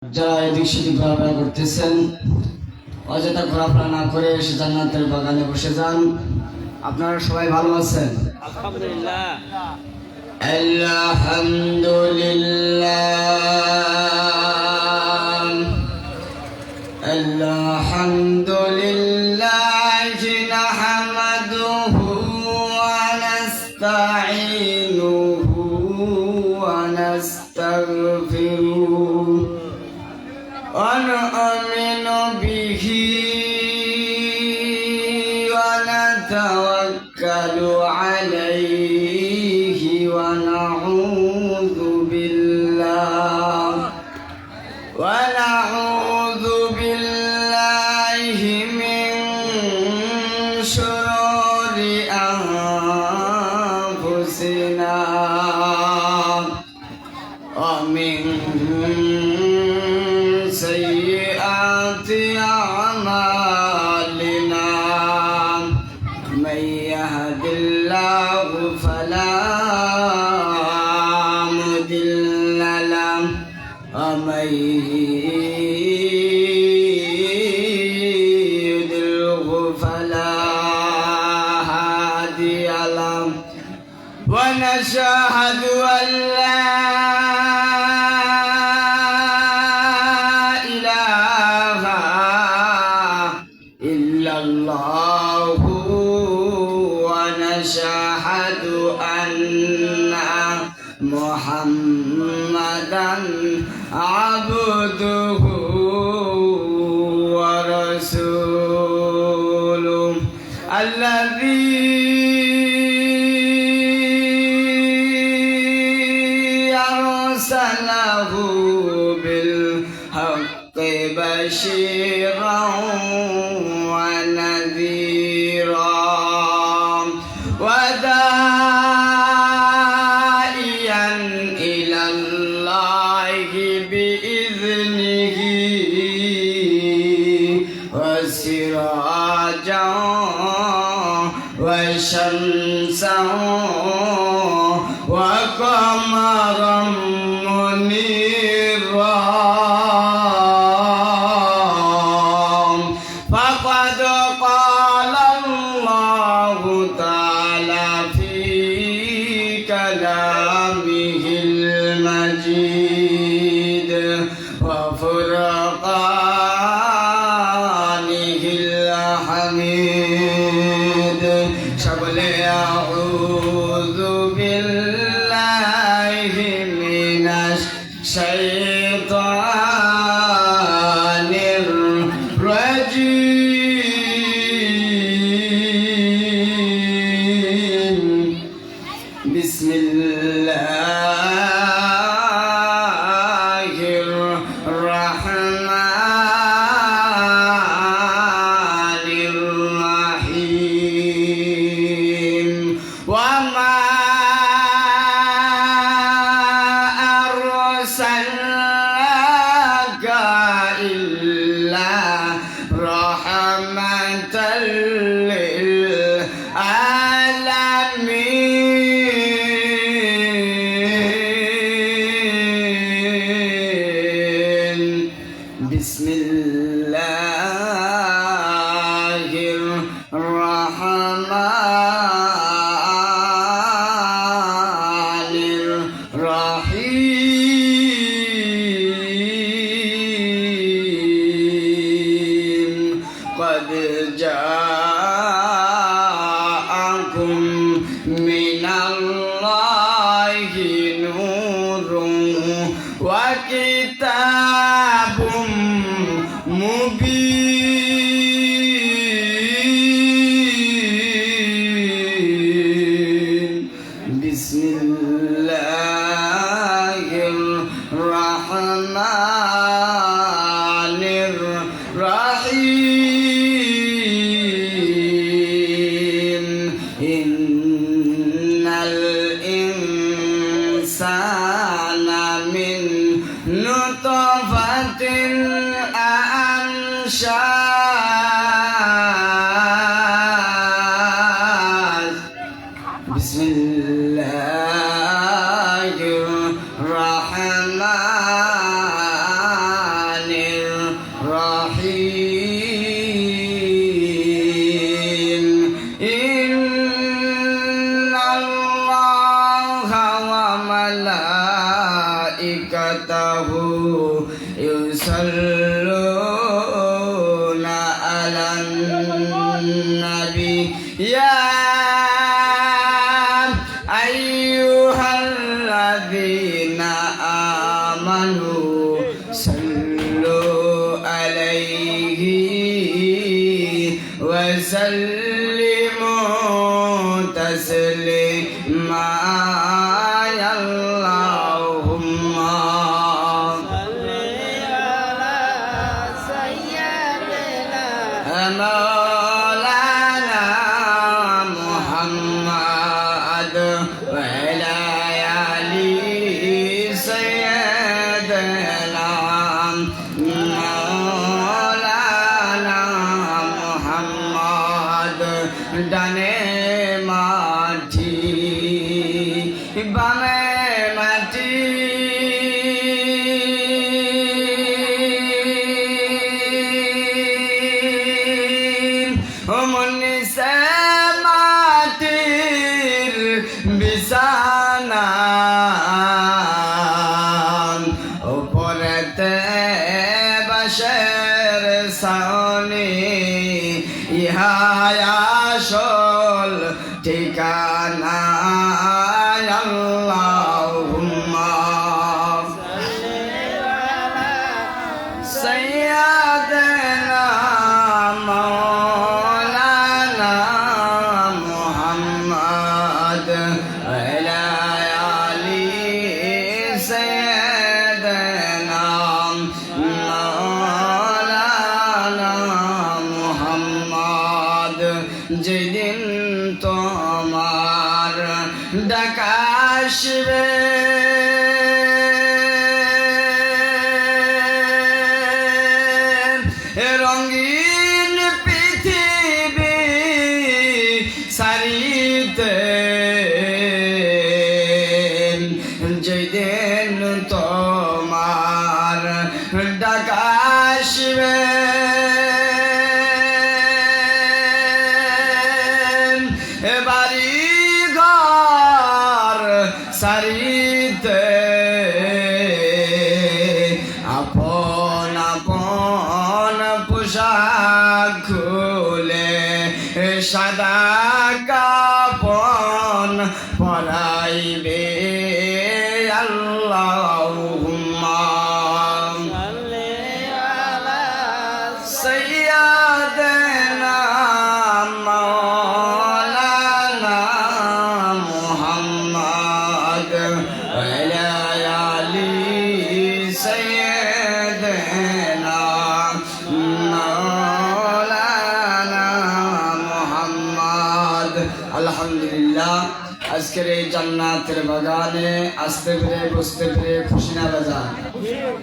যারা এদিক সেদিক ঘোরাফেরা করতেছেন অযথা ঘোরাফেরা না করে এসে জান্নাতের বাগানে বসে যান। আপনারা সবাই ভালো আছেন? আলহামদুলিল্লাহ আলহামদুলিল্লাহ আলহামদুলিল্লাহ নাহমাদুহু ওয়া নাস্তাঈনুহু ওয়া নাস্তাগফিরুহু ওয়া নু'মিনু বিহি ওয়া নাতাওয়াক্কালু আলাইহি ওয়া নাউযু বিল্লাহি মিন শুরুরি আনফুসিনা ওয়া মিন sayyi'ati a'malina man yahdihillahu fala mudilla lahu wa man yudlilhu fala hadiya lahu wa nashhadu an la الله ونشهد أن محمدا عبده ورسوله الذي أرسله بالحق بشيرا ونذيرا وداعيا إلى الله بإذنه وسراجا وشمسا وقمرا منيرا فقد قال الله تعالى في كلامه المجيد وفرقانه الحميد شغل أعوذ بالله من الشيطان الرجيم بسم الله الرحمن الرحيم وما أرسلناك إلا رحمة للعالمين بسم الله الرحمن الرحيم قد جاءكم من الله نور وكتاب مبين بسم الله الرحمن الرحيم إن الإنسان من نطفة أمشاج بسم الله الرحمن الرحيم إن الله وملائكته يصلون على النبي يا أيها الذين آمنوا صلوا عليه وسلموا تسليما اللهم صل على سيدنا مولانا محمد وعلى آل سيدنا مولانا محمد ডানে মাটি বামে মাটি মনিসে মাটির বিছানা উপরেতে বাঁশের ছাউনি ইহাই আসল ঠিকানা আল্লাহুম্মা سيدنا مولانا محمد وعلى آل سيدنا مولانا محمد যেদিন তোমার ডাক আসবে রঙিন পৃথিবী সারিতে যেদিন তোমার ডাক আসবে বাড়ি ঘর সারিতে আপন আপন পোশাক খুলে সাদা কাপন পরাইবে আল্লাহুম্মা صل على سيدنا مولانا محمد وعلى آل سيدنا مولانا محمد الحمد لله আজকের এই জান্নাতের বাগানে আসতে পেরে বসতে পেরে খুশি না বাজান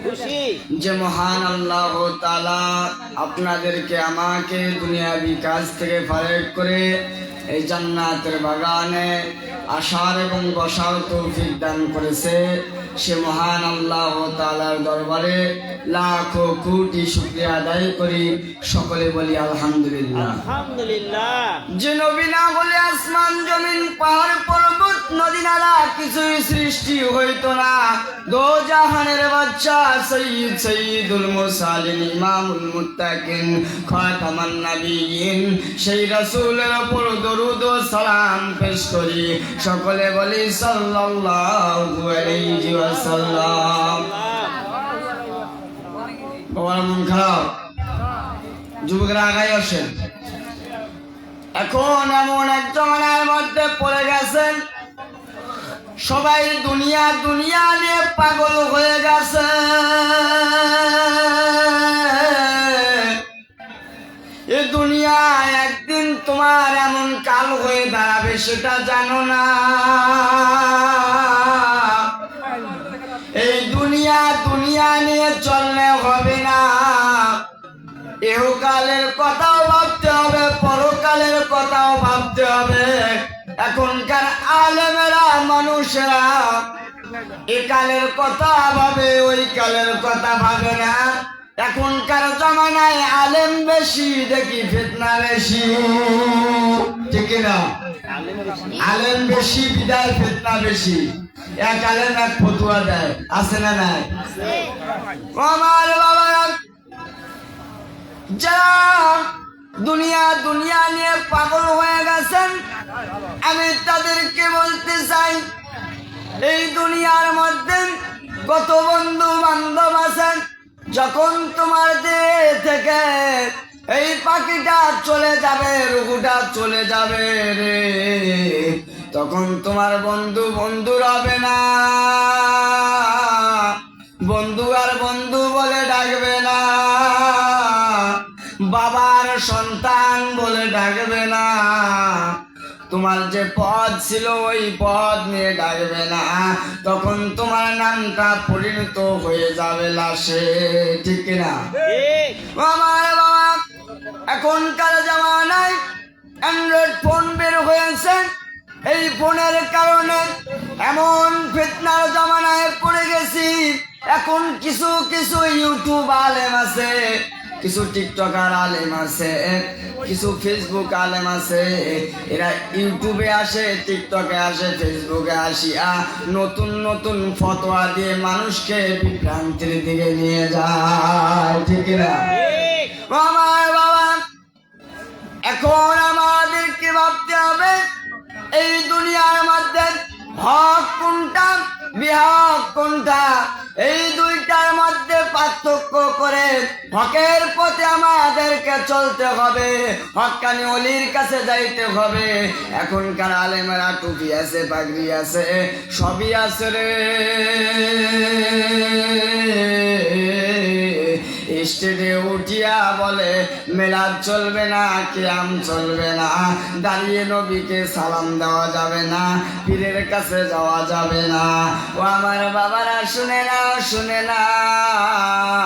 খুশি যে মহান আল্লাহ তাআলা আপনাদেরকে আমাকে দুনিয়াবি কাজ থেকে ফারেক করে এই জান্নাতের বাগানে আসার এবং বসার তৌফিক দান করেছে সে মহান আল্লাহ তাআলার দরবারে লাখো কোটি শুকরিয়া আদায় করি সকলে বলি আলহামদুলিল্লাহ আলহামদুলিল্লাহ যে নবী না হলে আসমান জমিন পাহাড় পর্বত নদী নালা কিছুই সৃষ্টি হইতো না দো জাহানের বাদশা সৈয়দ সৈয়দুল মুরসালিন ইমামুল মুত্তাকিন খাতামান নবিয়িন সেই রাসূলের উপর দরুদ ও সালাম পেশ করি সকলে বলি সাল্লাল্লাহু আলাইহি ওয়াসাল্লাম বাবার মন খারাপ যুবকরা আগাই আসেন এখন এমন এক জমানার মধ্যে পড়ে গেছেন সবাই দুনিয়া দুনিয়া নিয়ে পাগল হয়ে গেছে এ দুনিয়া একদিন তোমার এমন কাল হয়ে দাঁড়াবে সেটা জানো না এই দুনিয়া দুনিয়া নিয়ে চললে হবে না ইহকালের কথাও ভাবতে হবে পরকালের কথাও ভাবতে হবে এখনকার আলেমেরা মানুষেরা এ কালের কথা ভাবে, ওই কালের কথা ভাবে না। এখনকার জমানায় আলেম বেশি, দেখি ফিতনা বেশি, ঠিক না? আলেম বেশি বিদায় ফিতনা বেশি। এক আলেম এক ফতুয়া দেয়, আছে না নাই? আমার বাবা যারা দুনিয়া দুনিয়া নিয়ে পাগল হয়ে গেছেন, আমি তাদেরকে বলতে চাই, এই দুনিয়ার মধ্যে কত বন্ধু বান্ধব আছেন, যখন তোমার দেহ থেকে এই পাখিটা চলে যাবে, রুহুটা চলে যাবে রে, তখন তোমার বন্ধু বন্ধু হবে না, বন্ধু আর বন্ধু বলে ডাকবে না, বাবার সন্তান বলে ডাকবে না, তোমার যে পদ ছিল ওই পদ নিয়ে ডাকবে না, তখন তোমার নামটা পরিণত হয়ে যাবে লাশে, ঠিক না? আমার বাবা এখনকার জামানায় অ্যান্ড্রয়েড ফোন বের হয়েছে, এই ফোনের কারণে এমন ফিতনার জামানায় পড়ে গেছি। এখন কিছু কিছু ইউটিউব আলেম আছে, কিছু টিকটকার আলেম আছে, কিছু ফেসবুক আলেম আছে, এরা ইউটিউবে আসে, টিকটকে আসে, ফেসবুকে আসিয়া নতুন নতুন ফতোয়া দিয়ে মানুষকে বিভ্রান্তির দিকে নিয়ে যায়, ঠিক না? আমার বাবা এখন আমাদেরকে ভাবতে হবে, এই দুনিয়ার মধ্যে হক কোনটা, বিহক কোনটা, এই দুইটার মধ্যে পার্থক্য করে হকের পথে আমাদেরকে চলতে হবে, হক্কানি ওলির কাছে যাইতে হবে। এখনকার আলেমেরা টুপি আছে, পাগড়ি আছে, সবই আছে রে, স্টেজে উঠিয়া বলে মেলাদ চলবে না, কিয়াম চলবে না, দাঁড়িয়ে নবীকে সালাম দেওয়া যাবে না, পীরের কাছে যাওয়া যাবে না। ও আমার বাবারা শুনে নাও, শুনে নাও,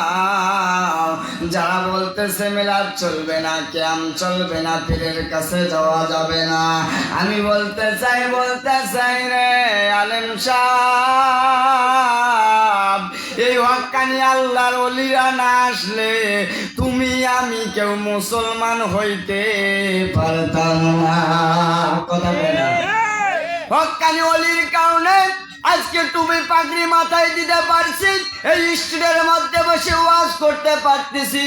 যারা বলতেছে মেলাদ চলবে না, কিয়াম চলবে না, পীরের কাছে যাওয়া যাবে না, আমি বলতে চাই রে আলেম সাহেব, এই হক্কানি আল্লাহর ওলিরা না আসলে তুমি আমি কেউ মুসলমান হইতে পারতাম না, কথা বলে। হক্কানি ওলির কারণে আজকে টুপি পাগড়ি মাথায় দিতে পারছি, এই স্টুডের মধ্যে বসে ওয়াজ করতে পারতেছি,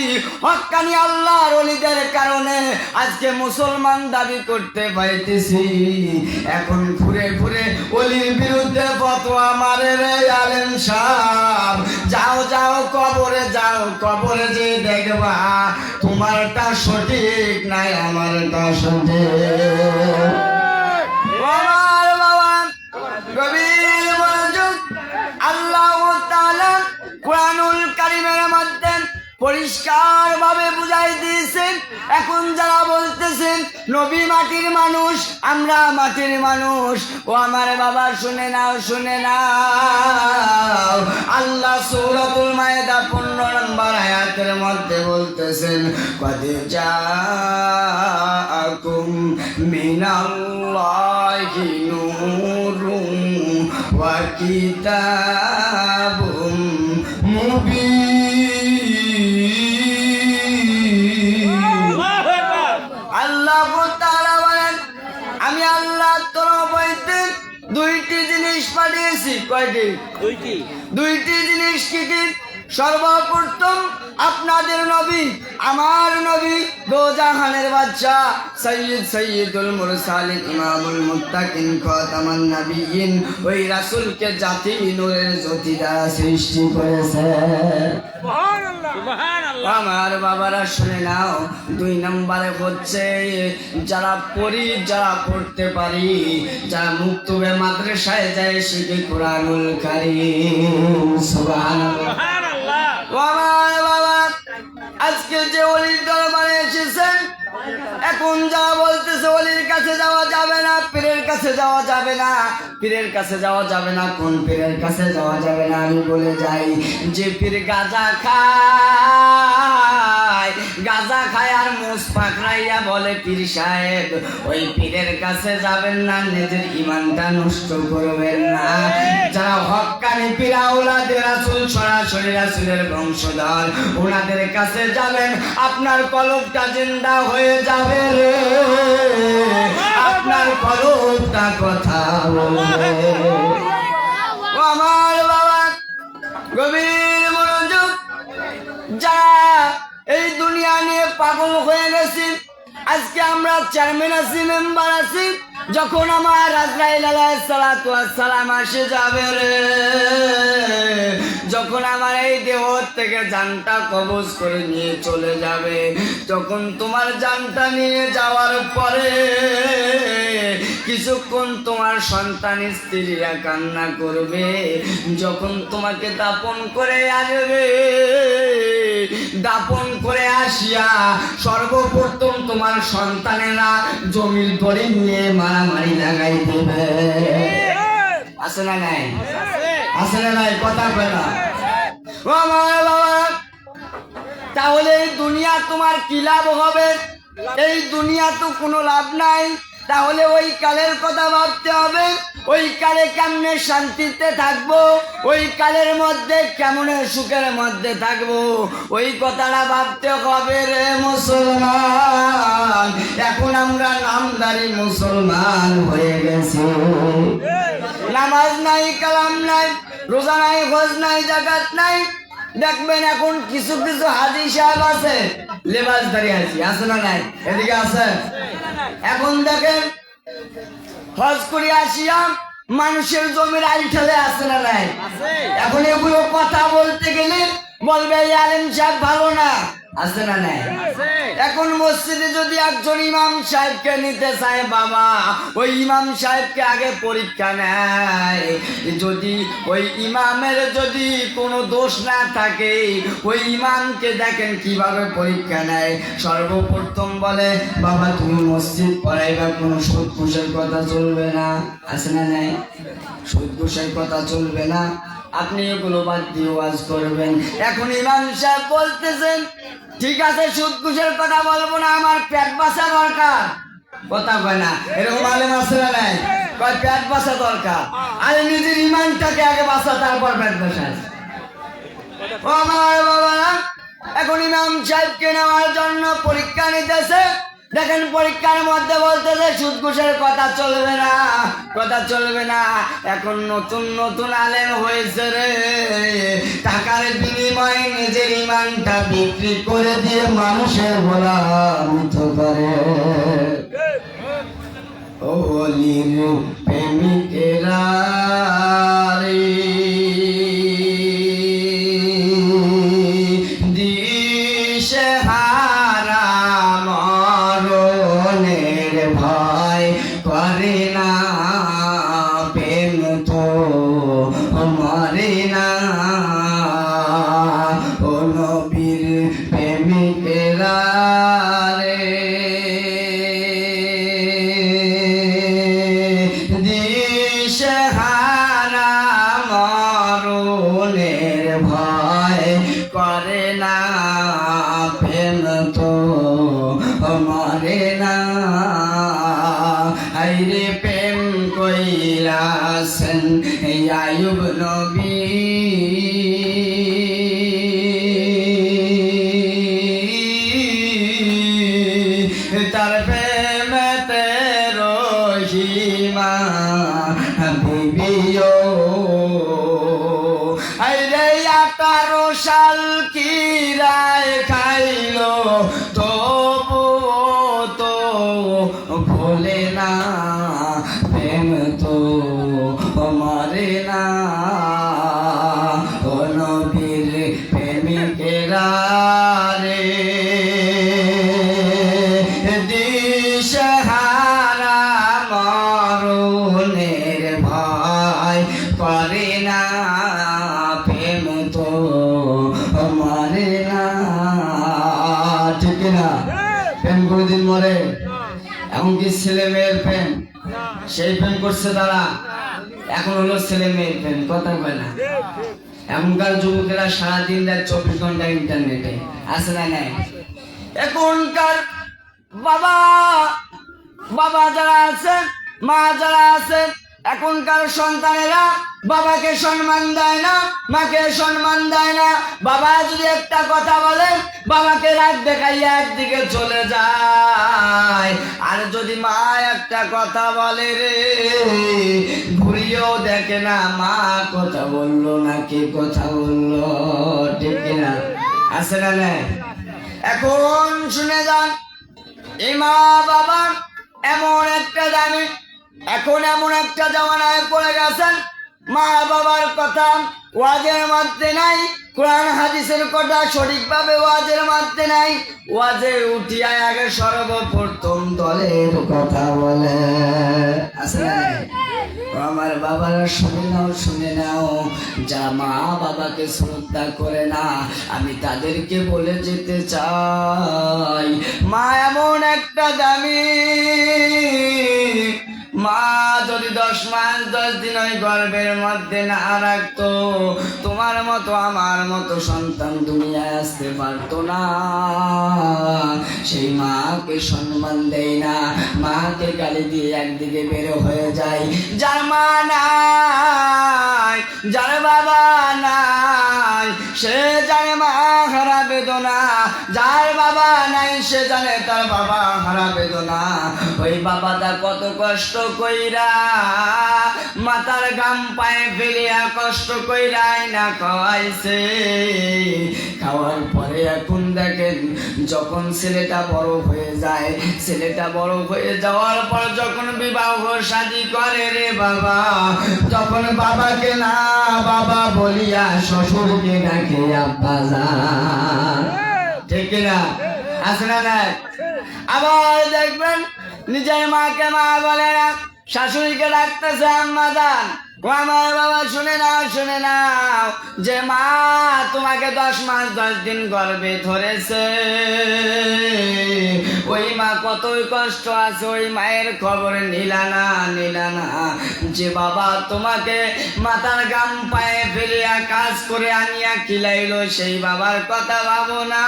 হক্কানি আল্লাহর ওলিদের কারণে আজকে মুসলমান দাবি করতে পাইতেছি। এখন ঘুরে ঘুরে ওলির বিরুদ্ধে ফতোয়া মারে রে আলেম সাহেব, যাও যাও কবরে যাও, কবরে যে দেখবা তোমারটা সঠিক নাই, আমারটা সঠিক। আমার বাবা গভীর মনোযোগ, আল্লাহ তাআলা কুরআনুল কারীমের মধ্যে পরিষ্কার ভাবে বুঝাই দিয়েছেন। এখন যারা বলতেছেন নবী মাটির মানুষ, আমরা মাটির মানুষ, ও আমার বাবা শুনে নাও, শুনে নাও, আল্লাহ সূরাতুল মায়েদা 15 নম্বর আয়াতের মধ্যে বলতেছেন, কদ জাআকুম মিনাল্লাহি নূরুন ওয়া কিতাবুম মুবিন। আল্লাহ তাআলা বলেন, আমি আল্লাহ তরফ হইতে দুইটি জিনিস পাঠিয়েছি। কয়টি? দুইটি জিনিস কি কি? সর্বপ্রথম আপনাদের নবী, আমার নবী, দোজাহানের বাদশা, সৈয়দুল মুরসালিন, ইমামুল মুত্তাকিন, খাতামান নবিয়্যিন, ওই রাসূলকে জাতি নূরের জ্যোতি দ্বারা সৃষ্টি করেছে। আমার বাবারা শুনে নাও, 2 নম্বরে হচ্ছে যারা পড়ি, যারা পড়তে পারি, যারা মুক্তবে মাদ্রাসায় যায় শিখে কোরআনুল কারীম, সুবহানাল্লাহ। আমার বাবা আজকে যে ওলির দরবারে এসেছেন, এখন যা বলতেছে ওলির কাছে যাওয়া যাবে না, পীরের কাছে যাওয়া যাবে না, পীরের কাছে যাওয়া যাবে না, কোন পীরের কাছে যাওয়া যাবে না? আমি বলে যাই, যে পীর গাঁজা খায়, গাঁজা খায় আর মুছ পাকড়াইয়া বলে পীর হাজি সাহেব ওই পীরের কাছে যাবেন না, নিজের ঈমানটা নষ্ট করবেন না। যারা হক্কানি পীর আওলাদে রাসূল, সরাসরি রাসূলের বংশধর, ওনাদের কাছে যাবেন, আপনার কলবটা জিন্দা হয়ে যাবে রে, আপনার কলবটা কথা বলবে। ও আমার বাবা, গভীর মনোযোগ। যারা এই দুনিয়া নিয়ে পাগল হয়ে গেছি, আজকে আমরা চেয়ারম্যান আছি, মেম্বার আছি, যখন আমার আজরাইল আলাইহিস সালাতু ওয়াস সালাম আসে যাবে রে, যখন আমার এই দেহ থেকে জানটা কবজ করে নিয়ে চলে যাবে, যখন তোমার জানটা নিয়ে যাওয়ার পরে কিছুক্ষণ তোমার সন্তান স্ত্রীরা কান্না করবে, যখন তোমাকে দাপন করে আসবে, দাপন করে আসিয়া সর্বপ্রথম তোমার সন্তানেরা জমির দড়ি নিয়ে মারামারি লাগাই দেবে। আছে না নাই? আছে না নাই? কথা কয় না। ও আমার বাবা, তাহলে এই দুনিয়া তোমার কি লাভ হবে? এই দুনিয়া তো কোনো লাভ নাই। তাহলে ওই কালের কথা ভাবতে হবে, ওই কালে কেমনে শান্তিতে থাকবো, ওই কালের মধ্যে কেমন সুখের মধ্যে থাকবো, ওই কথাটা ভাবতে হবে রে মুসলমান। এখন আমরা নামদারি মুসলমান হয়ে গেছি, নামাজ নাই, কালাম নাই, রোজা নাই, হজ নাই, যাকাত নাই। দেখবেন এখন কিছু কিছু হাজি সাহেব আছে, লেবাসদারি হাজি, আছে না নাই? এদিকে আছে। এখন দেখেন হজ করে আসিয়া মানুষের জমির আইল ঠেলে, আছে না নাই? এখন এগুলো কথা বলতে গেলে বলবে এই আলেম সাহেব ভালো না, আছে না নাই? এখন মসজিদে যদি একজন ইমাম সাহেবকে নিতে চায়, বাবা ওই ইমাম সাহেবকে আগে পরীক্ষা নেয়, যদি ওই ইমামের যদি কোনো দোষ না থাকে, ওই ইমামকে দেখেন কিভাবে পরীক্ষা নেয়। সর্বপ্রথম বলে, বাবা তুমি মসজিদ পড়াইবা, কোনো সুদ ঘুষের কথা চলবে না, আছে না নাই? সুদ ঘুষের কথা চলবে না, আপনি এগুলো বাদ দিয়ে ওয়াজ করবেন। এখন ইমাম সাহেব বলতেছেন, ঠিক আছে সুদ ঘুষের কথা বলবো না, আমার পেট বাঁচা দরকার। কথা কয় না, এরকম আলেম আছে না নাই? কয় পেট বাঁচা দরকার, আরে নিজের ইমানটাকে আগে বাঁচা, তারপর পেট বাঁচায়। ও আমার বাবারা, এখন ইমাম সাহেবকে নেওয়ার জন্য পরীক্ষা নিতেছে। দেখেন পরীক্ষার মধ্যে বলতেছে সুদ ঘুষের কথা চলবে না, কথা চলবে না। এখন নতুন নতুন আলেম হয়েছে রে, টাকার বিনিময়ে নিজের ইমানটা বিক্রি করে দিয়ে মানুষের গোলামি করে। ওলির প্রেমিকেরা রে, দিশেহারা মরণের ভয় করে না, প্রেম তো মরে না। ও নবীর প্রেমিকেরা রে, দিশেহারা মরণের ভয় করে না, প্রেম তো মরে না। আইরে প্রেম কইরাছেন আইয়ুব নবী, তার প্রেমেতে রহিমা বিবিও। আইরে 18 সাল কিরায় খাইলো, তবু তো ভোলে না, প্রেম তো মরে না। ও নবীর প্রেমিকেরা রে, দিশেহারা মরণের ভয় করে না, প্রেম তো মরে না। ঠিক না? প্রেম কোনদিন মরে? এমনকি ছেলে মেয়ের প্রেম, সেই প্রেম করছে তারা, এখন হলো ছেলে মেয়ের প্রেম। কথা কয় না? এখনকার যুবকেরা সারাদিন রাত 24 ঘন্টা ইন্টারনেটে, আছে না নাই? এখনকার বাবা বাবা যারা আছেন, মা যারা আছেন, এখনকার সন্তানেরা বাবাকে সম্মান দেয় না, মাকে সম্মান দেয় না। বাবা যদি একটা কথা বলে বাবাকে রাগ দেখাইয়া একদিকে চলে যায়, আর যদি মা একটা কথা বলে রে ঘুরিয়েও দেখে না মা কথা বললো না কে কথা বললো, ঠিক কিনা? আছে না না? এখন শুনে যান, এই মা বাবা এমন একটা দামি, এখন এমন একটা জামানায় পড়ে গেছেন, মা বাবার কথা ওয়াজের মধ্যে নাই, কোরআন হাদিসের কথা সঠিকভাবে ওয়াজের মধ্যে নাই। ওয়াজে উঠিয়া আগে সর্বপ্রথম দলের কথা বলে। আছে না? আমার বাবারা শুনে নাও, যা মা বাবাকে শ্রদ্ধা করে না, আমি তাদেরকে বলে যেতে চাই, মা এমন একটা দামি, মা যদি 10 মাস 10 দিন ওই গর্ভের মধ্যে না রাখতো, তোমার মতো আমার মতো সন্তান দুনিয়ায় আসতে পারতো না। সেই মাকে সম্মান দেয় না, মাকে গালি দিয়ে একদিকে বের হয়ে যায়। যার মা নাই, যার বাবা নাই, সে জানে মা হারা বেদনা, যার বাবা নাই সে জানে তার বাবা হারা বেদনা। ওই বাবাটা কত কষ্ট কইরা মাথার গাম পায়ে ফেলিয়া কষ্ট কইরাই না খাওয়াইছে, খাওয়ার পরে এখন দেখেন যখন ছেলেটা বড় হয়ে যায়, ছেলেটা বড় হয়ে যাওয়ার পর যখন বিবাহ শাদী করে রে বাবা, তখন বাবাকে না বাবা বলিয়া শ্বশুরকে ডাকে আব্বা জান, ঠিক না? আছে না না? আবার দেখবেন নিজের মাকে মা বলে না, শাশুড়িকে ডাকতেছে আম্মা জান। ও আমার বাবা শুনে নাও যে মা তোমাকে 10 মাস 10 দিন গর্ভে ধরেছে, ওই মা কতই কষ্ট আছে, ওই মায়ের খবর নিলা না যে বাবা তোমাকে মাথার গাম পায়ে ফেলিয়া কাজ করে আনিয়া খিলাইলো, সেই বাবার কথা ভাবো না।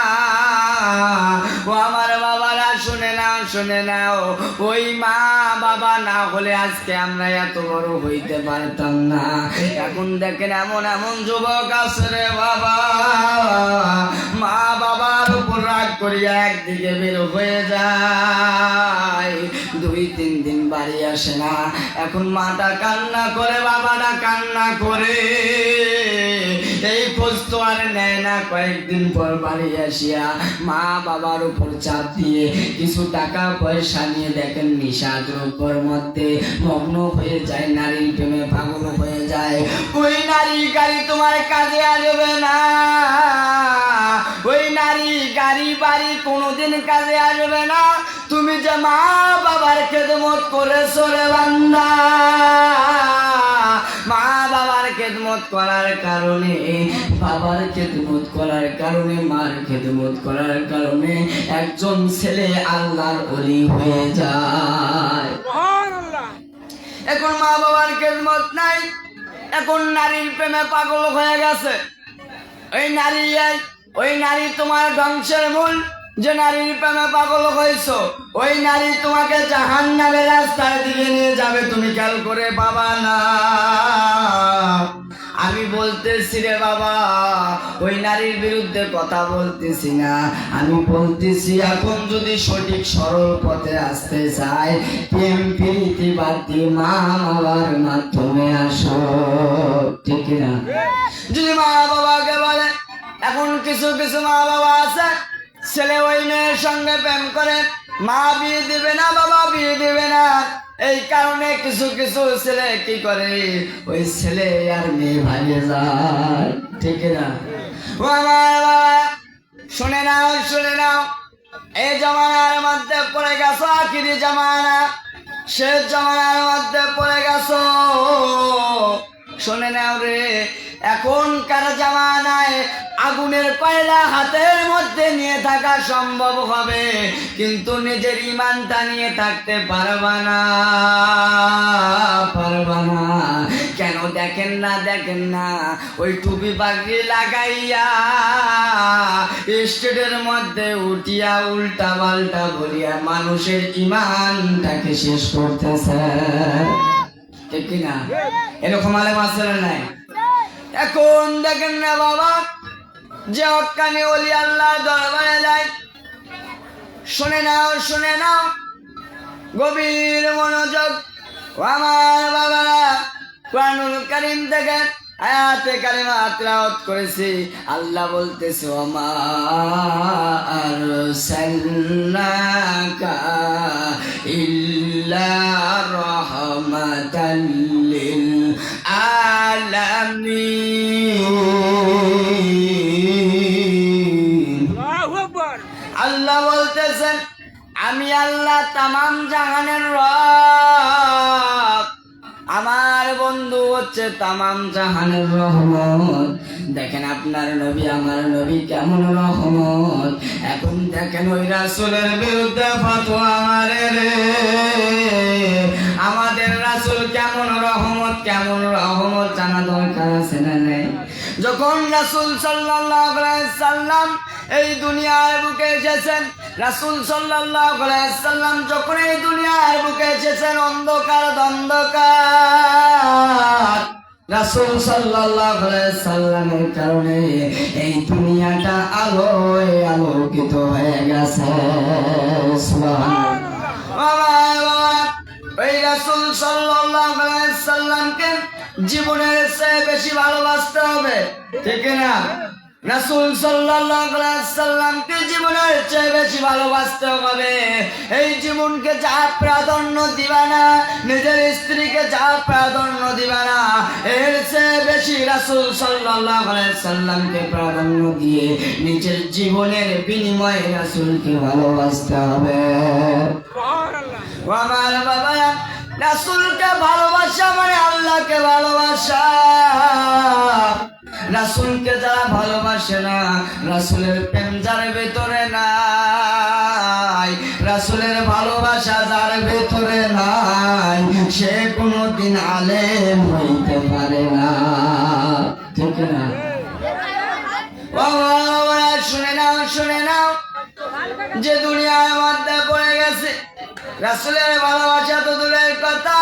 ও আমার বাবারা শুনে নাও, ওই মা বাবা না হলে আজকে আমরা এত বড় হইতে পারতাম না। এখন দেখেন এমন যুবক আছে রে বাবা, মা বাবার উপর রাগ করিয়া একদিকে বের হয়ে যায়, 2-3 দিন বাড়ি আসে না। এখন মাটা কান্না করে, বাবাটা কান্না করে, এই খোঁজ তো আর নেয় না। কয়েকদিন পর বাড়ি আসিয়া মা বাবার উপর চাপ দিয়ে কিছু টাকা পয়সা নিয়ে দেখেন নিশা দ্রব্যের মধ্যে মগ্ন হয়ে যায়, নারীর প্রেমে পাগল হয়ে যায়। ওই নারী গাড়ি তোমার কাজে আসবে না, ওই নারী গাড়ি বাড়ি কোনোদিন কাজে আসবে না। তুমি যে মা বাবার খেদমত করেছো রে বান্দা, মা বাবার খেদমত করার কারণে, বাবার খেদমত করার কারণে, মার খেদমত করার কারণে একজন ছেলে আল্লাহর ওলি হয়ে যায়। এখন মা বাবার খেদমত নাই, এখন নারীর প্রেমে পাগল হয়ে গেছে। ওই নারী তোমার ধ্বংসের মূল। যে নারীর প্রেমে পাগল হয়েছো, ওই নারী তোমাকে জাহান্নামের রাস্তার দিকে নিয়ে যাবে, তুমি খেয়াল করে পাবা না। আমি বলতেছি রে বাবা, ওই নারীর বিরুদ্ধে কথা বলতেছি না, আমি বলতেছি এখন যদি সঠিক সরল পথে আসতে চায়, প্রেম প্রীতি বাদ দিয়ে মা বাবার মাধ্যমে আসো, ঠিক না? যদি মা বাবাকে বলে, এখন কিছু মা বাবা আছে, ছেলে ওই মেয়ের সঙ্গে প্রেম করে, মা বিয়ে দিবে না, বাবা বিয়ে দিবে না। এই কারণে কিছু ছেলে কি করে, ওই ছেলে আর মেয়ে ভাগে যায়, ঠিক না? ও আমার বাবা শুনে নাও, এই জমানার মধ্যে পড়ে গেছো, আখিরি জমানা, শেষ জমানার মধ্যে পড়ে গেছো। শুনে নাও রে, এখনকার জামানায় আগুনের কয়লা হাতের মধ্যে সাথে নিয়ে থাকা সম্ভব হবে, কিন্তু নিজের ইমানটা নিয়ে থাকতে পারবা না। কেন দেখেন না ওই টুপি পাগড়ি লাগাইয়া স্টেটের মধ্যে উঠিয়া উল্টা পাল্টা বলিয়া মানুষের ইমানটাকে শেষ করতেছে, ঠিক কিনা? এরকম আলেম আছে না নাই? এখন দেখেন না বাবা, যে হক্কানি ওলি আল্লাহ দরবারে যায়, শুনে নাও গভীর মনোযোগ। ও আমার বাবারা, কুরআনুল কারীম থেকে আয়াতে কারিমা তেলাওয়াত করেছি। আল্লাহ বলতেছে, ওমা আরসালনাকা ইল্লা রাহমাতাল লিল আলামিন। আল্লাহ বলতেছেন, আমি আল্লাহ তামাম জাহানের রব, আমার বন্ধু হচ্ছে তামাম জাহানের রহমত। দেখেন আপনার নবী আমার নবী কেমন রহমত। এখন দেখেন ওই রাসূলের বিরুদ্ধে ফতোয়া মারে রে। আমাদের রাসূল কেমন রহমত জানা দরকার আছে না নাই? যখন রাসূল সাল্লাল্লাহু আলাইহি সাল্লাম এই দুনিয়ার বুকে এসেছেন, রাসূল সাল্লাল্লাহু আলাইহি সাল্লাম যখন এই দুনিয়ার বুকে এসেছেন, অন্ধকার রাসূল সাল্লাল্লাহু আলাইহি সাল্লামের কারণে এই দুনিয়াটা আলোয় আলোকিত হয়ে গেছে। সুবহানাল্লাহ। ওই রাসূল সাল্লাল্লাহু আলাইহি সাল্লামকে জীবনের চেয়ে বেশি ভালোবাসতে হবে, ঠিক না? রাসূল সাল্লাল্লাহু আলাইহি সাল্লামকে জীবনের চেয়ে বেশি ভালোবাসতে হবে। এই জীবনকে যা প্রাধান্য দিবা না, নিজের স্ত্রীকে যা প্রাধান্য দিবা না, এর চেয়ে বেশি রাসূল সাল্লাল্লাহু আলাইহি সাল্লামকে প্রাধান্য দিয়ে নিজের জীবনের বিনিময়ে রাসূলকে ভালোবাসতে হবে। আমার বাবা, রাসূলকে ভালোবাসা মানে আল্লাহকে ভালোবাসা। রাসূলকে যারা ভালোবাসে না, রাসূলের প্রেম যার ভেতরে নাই, রাসূলের ভালোবাসা যার ভেতরে নাই, সে কোনোদিন আলেম হইতে পারে না, ঠিক না? শুনে নাও যে দুনিয়ার মধ্যে পড়ে গেছে, রাসূলের ভালোবাসা তো দূরের কথা,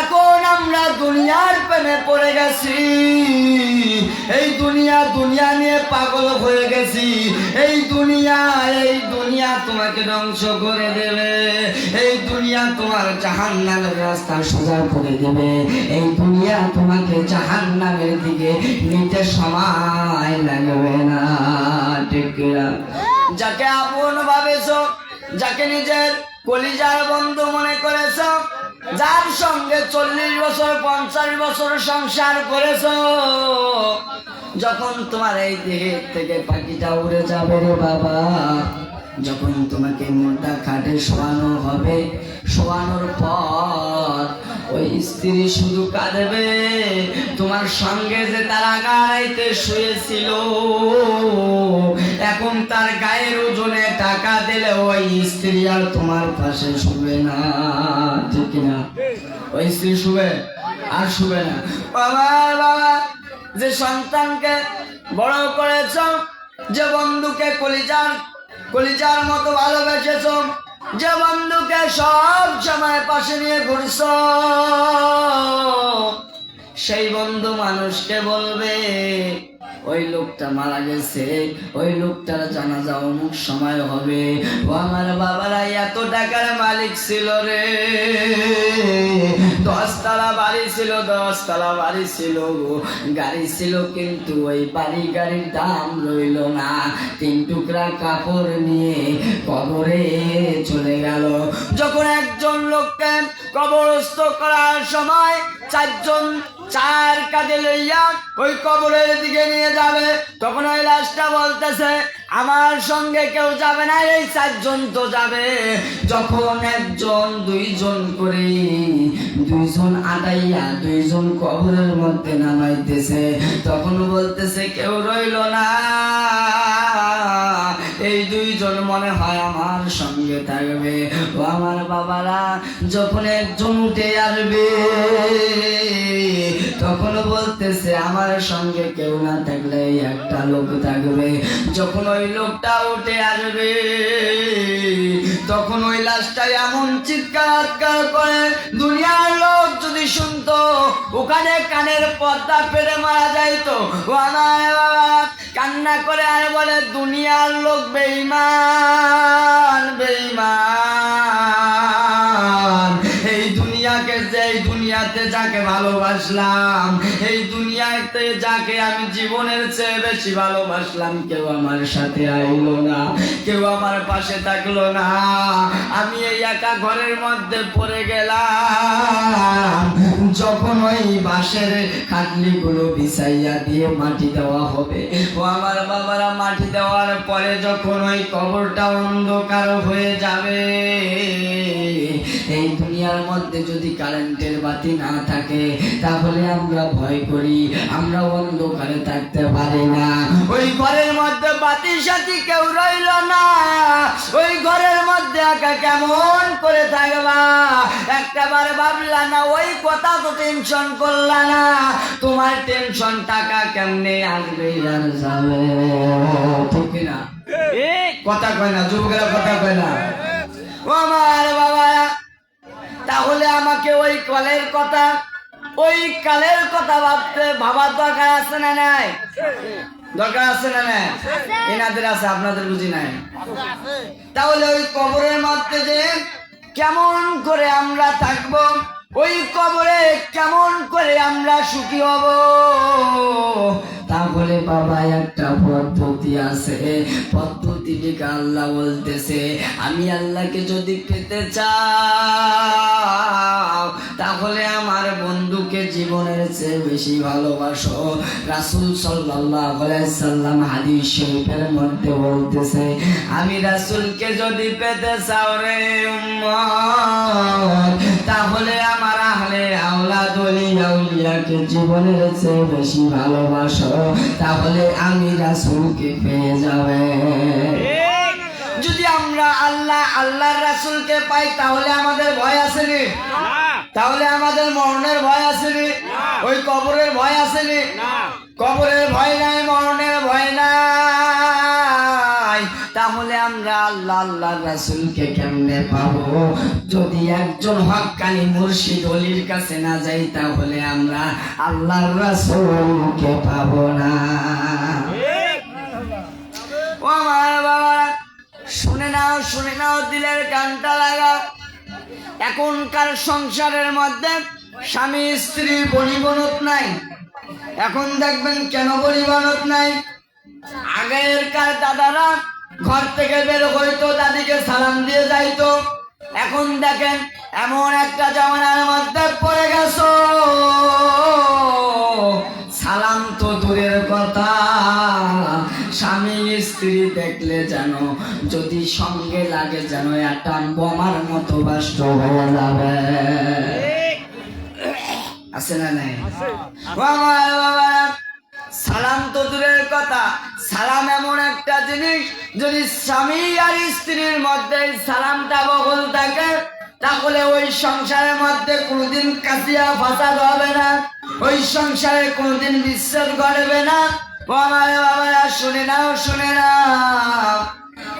এখন আমরা দুনিয়ার প্রেমে পড়ে গেছি। এই দুনিয়া নিয়ে পাগল হয়ে গেছি। এই দুনিয়া তোমাকে ধ্বংস করে দেবে। এই দুনিয়া তোমার জাহান্নামের রাস্তা সোজা করে দেবে। এই দুনিয়া তোমাকে জাহান্নামের দিকে নিতে সময় লাগবে না, ঠিক না? যাকে আপন ভাবেছো, যাকে নিজের কলিজার বন্ধু মনে করেছ, যার সঙ্গে 40 বছর 50 বছর সংসার করেছ, যখন তোমার এই দেহ থেকে পাখিটা উড়ে যাবে রে বাবা, যখন তোমাকে মোটা খাটে শোয়ানো হবে, শোয়ানোর পর ওই স্ত্রী শুধু কাঁদবে। তোমার সঙ্গে যে তারা গাড়াইতে শুয়েছিল, এখন তার গায়ের ওজনে টাকা দিলে ওই স্ত্রী আর তোমার পাশে শুবে না, ঠিক না? ওই স্ত্রী শুবে আর শুবে না। বাবা, যে সন্তানকে বড় করেছ, যে বন্ধুকে কলিজার মতো ভালোবেসেছ, যে বন্ধুকে সব সময় পাশে নিয়ে ঘুরছ, সেই বন্ধু মানুষকে বলবে ওই লোকটা মারা গেছে, ওই লোকটার জানাজা অমুক সময় হবে। ও আমার বাবারা, এত টাকার মালিক ছিল রে, 10 তলা বাড়ি ছিল, 10 তলা বাড়ি ছিল, গাড়ি ছিল, কিন্তু ওই বাড়ি গাড়ির দাম রইল না। 3 টুকরা কাপড় নিয়ে কবরে চলে গেল। যখন একজন লোককে কবরস্থ করার সময় 4 কাঁধে লইয়া ওই কবরের দিকে নিয়ে যাবে, তখন ওই লাশটা বলতেছে, আমার সঙ্গে কেউ যাবে না, এই 4 জন তো যাবে। যখন 1 জন 2 জন করে 2 জন আটাইয়া 2 জন কবরের মধ্যে নামাইতেছে, তখন বলতেছে কেউ রইল না। এই দুইজন মনে হয় আমার সঙ্গে থাকবে। ও আমার বাবারা, যখন একজন উঠে আসবে তখন বলতেছে আমার সঙ্গে কেউ না থাকলে একটা লোক থাকবে। যখন ওই লোকটা উঠে আসবে তখন ওই লাশটা এমন চিৎকার করে, দুনিয়ার লোক যদি শুনতো ওখানে কানের পর্দা পেরে মারা যাইতো। ও আমার বাবা কান্না করে আর বলে, দুনিয়ার লোক বেঈমান বেঈমান। এই দুনিয়াকে এই দুনিয়াতে যাকে ভালোবাসলাম, এই দুনিয়াতে যাকে আমি জীবনের চেয়ে বেশি ভালোবাসলাম, কেউ আমার সাথে আইলো না, কেউ আমার পাশে থাকলো না। আমি এই একা ঘরের মধ্যে পড়ে গেলাম। যখন ওই বাঁশের খাটলিগুলো বিছাইয়া দিয়ে মাটি দেওয়া হবে, ও আমার বাবারা, মাটি দেওয়ার পরে যখন ওই কবরটা অন্ধকার হয়ে যাবে, এই দুনিয়ার মধ্যে যদি কারেন্টের বাতি না থাকে তাহলে আমরা ভয় করি, আমরা অন্ধকারে থাকতে পারি না। ওই ঘরের মধ্যে বাতি সাথী কেউ রইল না, ওই ঘরের মধ্যে একা কেমন করে থাকবা? একটাবার ভাবলা না? ওই কথা তো টেনশন করলা না? তোমার টেনশন টাকা কেমনে আসবে আর যাবে, ঠিক না? কথা কয় না, যুবকেরা কথা কয় না। ও আমার বাবা, তাহলে আমাকে ওই কালের কথা ভাবার দরকার আছে না নাই? দরকার আছে না নাই? এনাদের আছে, আপনাদের বুঝি নাই। তাহলে ওই কবরের মধ্যে যে কেমন করে আমরা থাকবো, ওই কবরে কেমন করে আমরা সুখী হব, তাহলে বাবা একটা পদ্ধতি আছে। পদ্ধতিটিকে আল্লাহ বলতেছে, আমি আল্লাহকে যদি পেতে চাও তাহলে আমার বন্ধুকে জীবনের চেয়ে বেশি ভালোবাসো। রাসূল সাল্লাল্লাহু আলাইহি সাল্লাম হাদিস শরীফের মধ্যে বলতেছে, আমি রাসূলকে যদি পেতে চাও রে উম্মত, তাহলে আমার আহলে আওলাদ আউলিয়াকে জীবনের চেয়ে বেশি ভালোবাসো, তাহলে আমি রাসূলকে পেয়ে যাবে। যদি আমরা আল্লাহর রাসূলকে পাই তাহলে আমাদের ভয় আছে নি? তাহলে আমাদের মরণের ভয় আছে নি? ওই কবরের ভয় আছে নি? কবরের ভয় নাই, মরণের ভয় নাই। তাহলে আমরা আল্লাহর রাসূলকে কেমনে পাবো? যদি একজন হক্কানি মুর্শিদ ওলির কাছে না যাই তাহলে আমরা আল্লাহর রাসূলকে পাবো না। ও আমার বাবা, শুনে নাও, দিলের কানটা লাগাও। এখনকার সংসারের মধ্যে স্বামী স্ত্রীর বনিবনত নাই। এখন দেখবেন কেন বনিবনত নাই? আগেরকার দাদারা ঘর থেকে বের হইতো, দাদিকে সালাম দিয়ে যাইতো। এখন দেখেন এমন একটা জামানার মধ্যে পড়ে গেছো, সালাম তো দূরের কথা, স্বামী স্ত্রী দেখলে যেন যদি সঙ্গে লাগে যেন অ্যাটম বোমার মতো বাষ্ট হয়ে যাবে। আছে না নাই? সালাম তো দূরের কথা, সালাম এমন একটা জিনিস, যদি স্বামী আর স্ত্রীর মধ্যে সালামটা বহল থাকে তাহলে ওই সংসারের মধ্যে কোনোদিন কাজিয়া ফাসাদ হবে না, ওই সংসারে কোনোদিন বিচ্ছেদ ঘটবে না। আমার বাবারা শুনে নাও,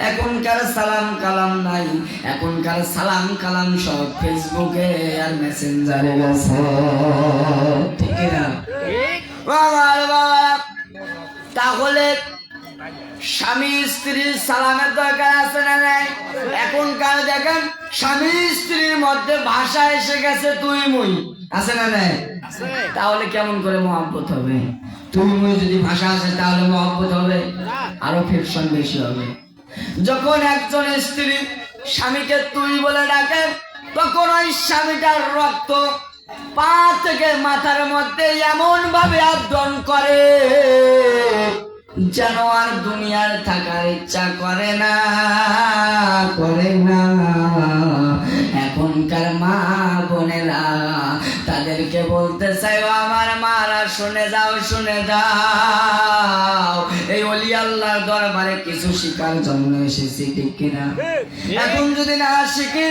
এখনকার সালাম কালাম নাই, এখনকার সালাম কালাম সব ফেসবুকে আর মেসেঞ্জারে গেছে, ঠিক না? আমার বাবা, তাহলে স্বামী স্ত্রীর সালামের দরকার আছে না নাই? এখনকার দেখেন স্বামী স্ত্রীর মধ্যে ভাষা এসে গেছে তুই মুই, আছে না নাই? তাহলে কেমন করে মহব্বত হবে? তুই মুই যদি ভাষা আছে তাহলে মহব্বত হবে, আরো ফ্রিকশন বেশি হবে। যখন একজন স্ত্রী স্বামীকে তুই বলে ডাকে তখন ওই স্বামীটার রক্ত পা থেকে মাথার মধ্যে এমন ভাবে আন্দোলন করে যেন আর দুনিয়ার থাকার ইচ্ছা করে না। এখনকার মা বোনেরা তাদেরকে বলতে চাই, আমার মারা শুনে যাও, এই ওলি আল্লাহর দরবারে কিছু শিখা শিকার জন্য এসেছি, ঠিক কিনা? এখন যদি না শিখি,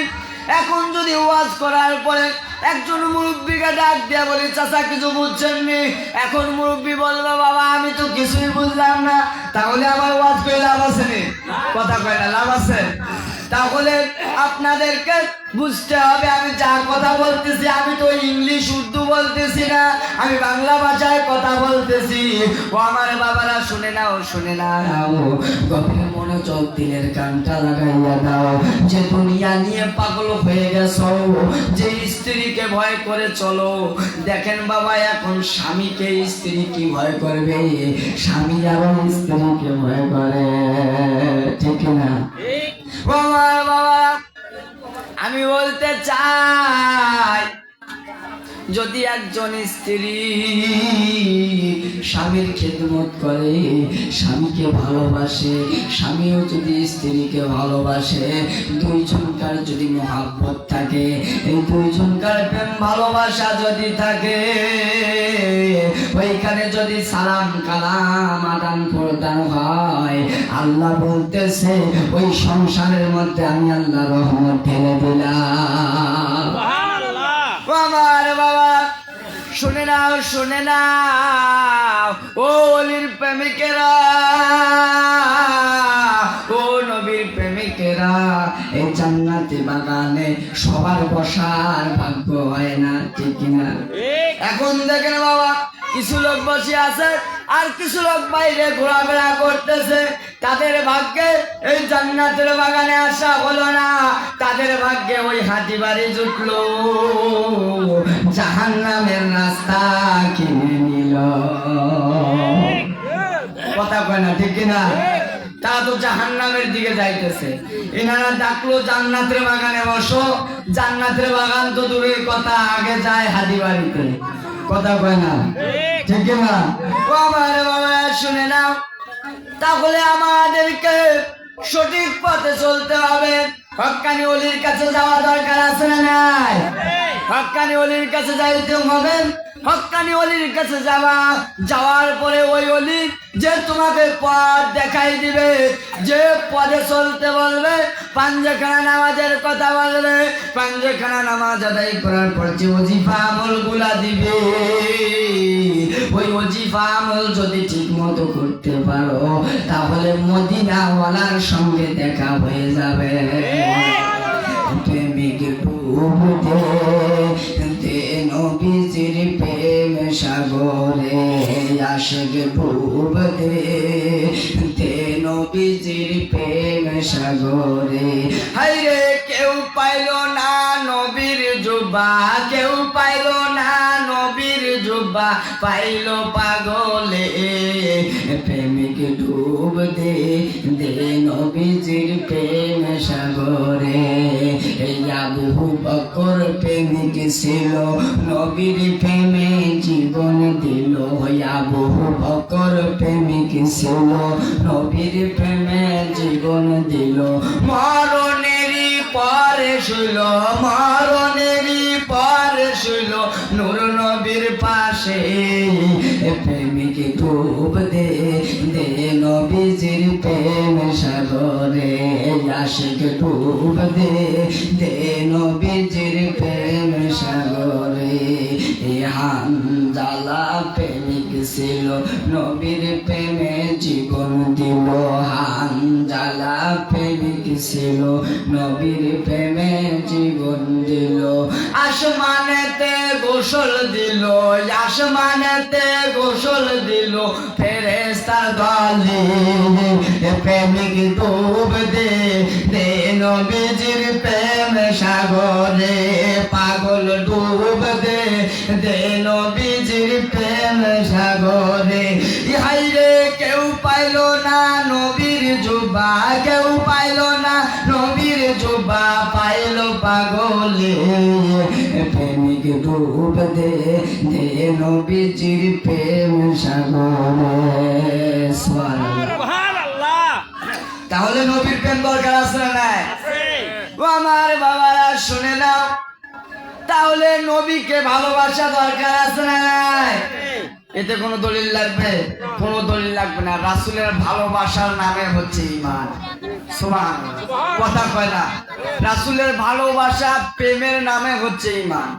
এখন যদি ওয়াজ করার পরে একজন মুরব্বীকে ডাক দিয়া বলি, চাচা কিছু বুঝছেননি, এখন মুরব্বী বলবে, বাবা আমি তো কিছুই বুঝলাম না, তাহলে আমার ওয়াজ করে লাভ আছে নি? কথা কয় না, লাভ আছে? তাহলে আপনাদেরকে বুঝতে হবে, আমি যা কথা বলতেছি আমি তো ইংলিশ উর্দু বলতেছি না, আমি বাংলা ভাষায় কথা বলতেছি। ও আমার বাবারা শুনে নাও, শুনে নাও, গভীর মনোযোগ দিলের কানটা লাগাইয়া দাও। যে দুনিয়া নিয়ে পাগল হয়ে গেছো, যে স্ত্রীকে ভয় করে চলো, দেখেন বাবা এখন স্বামীকে স্ত্রী কি ভয় করবে? স্বামী আবার স্ত্রীকে ভয় করে, ঠিক না? বাবা বাবা আমি বলতে চাই, যদি একজন স্ত্রী স্বামীর খেদমত করে, স্বামীকে ভালোবাসে, স্বামীও যদি স্ত্রীকে ভালোবাসে, দুইজনকার যদি মহাব্বত থাকে, এই দুইজনকার প্রেম ভালোবাসা যদি থাকে, ওইখানে যদি সালাম কালাম আদান প্রদান হয়, আল্লাহ বলতেছে ওই সংসারের মধ্যে আমি আল্লাহ রহমত ঢেলে দিলাম। আমার বাবা শুনে নাও, শুনে নাও, ও অলির প্রেমিকেরা, ও নবীর প্রেমিকেরা, এই জান্নাতি বাগানে সবার বসার ভাগ্য হয় না, ঠিক না? এখন দেখেন বাবা, কিছু লোক বসে আছে আর কিছু লোক বাইরে ঘোরাফেরা করতেছে, তাদের ভাগ্যে এই জান্নাতের বাগানে আসা হলো না, তাদের ভাগ্যে ওই হাতি বাড়ি জুটলো, জাহান্নামের রাস্তা কিনে নিল। কথা কয় না, ঠিক কিনা? তারা তো জাহান্নামের দিকে যাইতেছে, এনারা ডাকলো জান্নাতের বাগানে বসো, জান্নাতের বাগান তো দূরের কথা, আগে যায় হাতি বাড়িতে। কথা কয় না, ঠিক না? ও আমার বাবা শুনে নাও, তাহলে আমাদেরকে সঠিক পথে চলতে হবে। হক্কানি ওলির কাছে যাওয়া দরকার আছে না নাই? হক্কানি ওলির কাছে যাইতে হবে। হক্কানি ওলির কাছে যাওয়ার পরে ওই ওলি যে তোমাকে পথ দেখাই দিবে, যে পথে চলতে বলবে, পাঞ্জখানা নামাজের কথা বলবে, পাঞ্জখানা নামাজ আদায় করার পর যে ওজিফা আমল গুলা দিবে, ওই ওজিফা আমল যদি ঠিক মতো করতে পারো, তাহলে মদিনাওয়ালার সঙ্গে দেখা হয়ে যাবে। প্রেমিক ডুবতে নবীজির প্রেম সাগরে, আশিক ডুবতে নবীজির প্রেম সাগরে। হায়রে কেউ পাইল না নবীর জুব্বা, কেউ পাইল না নবীর জুব্বা, পাইল পাগলে। প্রেমিক ডুব দে নবীজির প্রেম সাগরে। আবু বকর প্রেমিক ছিল, নবীর প্রেমে জীবন দিল। আবু বকর প্রেমিক ছিল, নবীর প্রেমে জীবন দিল। মরণেরই পরে শুইল, মরণেরই পরে শুইল নূর নবীর পাশে। প্রেমিক ডুব দে নবীজির প্রেম সাগরে, আশিক ডুব দে নবীজির প্রেম সাগরে। হানজালা প্রেমিক ছিল, নবীর প্রেমে জীবন দিল। হানজালা প্রেমিক ছিল, নবীর প্রেমে জীবন দিল। আসমানেতে গোসল দিল, আসমানেতে গোসল দিল ফেরেশতার দলে। প্রেমিক ডুব দে নবীজির প্রেম সাগরে, পাগল ডুব দে নবীজির প্রেম সাগরে। হায়রে কেউ পাইল না নবীর জুব্বা, কেউ পাইল না নবীর জুব্বা, পাইল পাগলে। প্রেমিক ডুব দে নবীজির প্রেম সাগরে। সুবহানাল্লাহ। তাহলে নবীর প্রেম দরকার আছে না নাই? ও আমার বাবারা শুনে নাও, তাহলে নবীকে ভালোবাসা দরকার আছে না নাই? এতে কোনো দলিল লাগবে? কোনো দলিল লাগবে না। রাসূলের ভালোবাসার নামে হচ্ছে ঈমান। সুবহানাল্লাহ, কথা কয় না? রাসূলের ভালোবাসা প্রেমের নামে হচ্ছে ঈমান।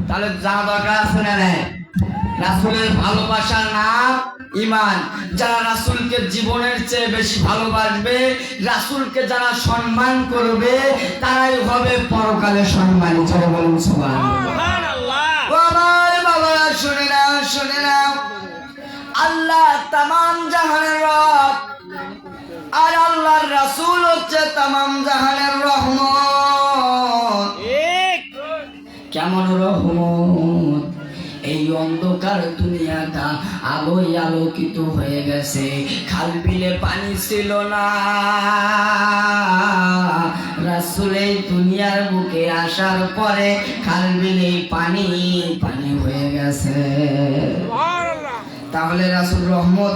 তাহলে জানা দরকার আছে না নাই? রাসূলের ভালোবাসার নাম ঈমান। যারা রাসূলকে জীবনের চেয়ে বেশি ভালোবাসবে, রাসূলকে যারা সম্মান করবে, তারাই হবে পরকালে সম্মানী। জোরে বলুন সুবহানাল্লাহ। সুবহানাল্লাহ। আমার বাবারা শুনে নাও, শুনে নাও, আল্লাহ তামাম জাহানের রব, আর আল্লাহর রাসূল হচ্ছে তামাম জাহানের রহমত। ঠিক। কেমন রহমত! এই অন্ধকার দুনিয়াটা আলোয় আলোকিত হয়ে গেছে। খাল বিলে পানি ছিল না, রাসূল এই দুনিয়ার বুকে আসার পরে খাল বিলে পানি পানি হয়ে গেছে। তাহলে রাসূল রহমত,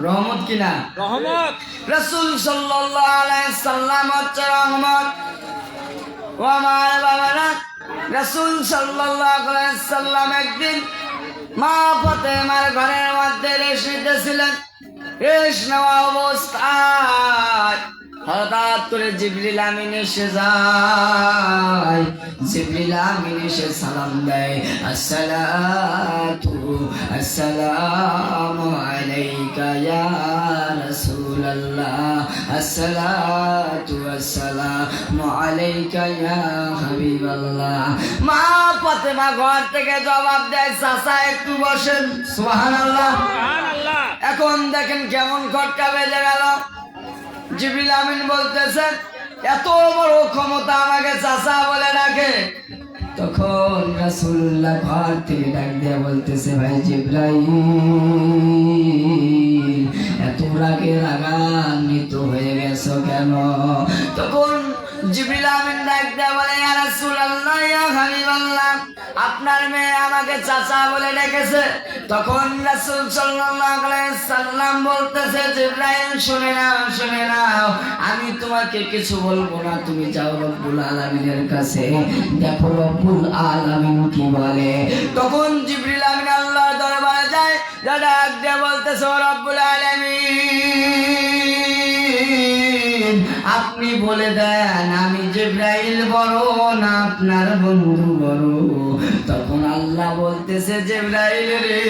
রহমত কিনা? রহমত। রাসূল সাল্লাল্লাহু আলাইহি সাল্লাম হচ্ছে রহমত। ও আমার বাবারা, রাসূল সাল্লাল্লাহু আলাইহি সাল্লাম একদিন মা ফাতেমার ঘরের মধ্যে রেস্ট নিতেছিলেন। রেস্ট নেওয়া অবস্থায় হঠাৎ করে জিবরিল আমিন এসে যায়। জিবরিল আমিন এসে সালাম দেয়, আসসালামু আলাইকা ইয়া রাসূলুল্লাহ, আসসালামু আলাইকা ইয়া হাবিবাল্লাহ। মা ফাতেমা ঘর থেকে জবাব দেয়, চাচা একটু বসেন। সুবহানাল্লাহ। সুবহানাল্লাহ। এখন দেখেন কেমন খটকা বেজে গেল। জিবরিল আমিন বলতেছেন, এত বড় ক্ষমতা আমাকে চাচা বলে ডাকে। তখন রাসূলুল্লাহ ঘর থেকে ডাক দিয়ে বলতেছে, ভাই জিবরাইল, এত রাগে রাগান্বিত হয়ে গেছো কেন? তখন জিবরিল আমিন ডাক দিয়ে বলে, ইয়া রাসূলুল্লাহ, ইয়া হাবিবাল্লাহ, আপনার মেয়ে আমাকে চাচা বলে ডেকেছে। তখন রাসূল সাল্লাল্লাহু আলাইহি সাল্লাম বলতেছে, জিবরাইল শুনে নাও, শুনে নাও, আমি তোমাকে কিছু বলবো না, তুমি যাও রব্বুল আলামিনের কাছে, দেখো রব্বুল আলামিন কি বলে। তখন জিবরিল আমিন আল্লাহর দরবারে যায়, যা ডাক দিয়ে বলতেছে, ও রব্বুল আলামিন, আপনি বলে দেন আমি জিবরাইল বড় না আপনার বন্ধু বড়? তখন আল্লাহ বলতেছে, জিবরাইল রে,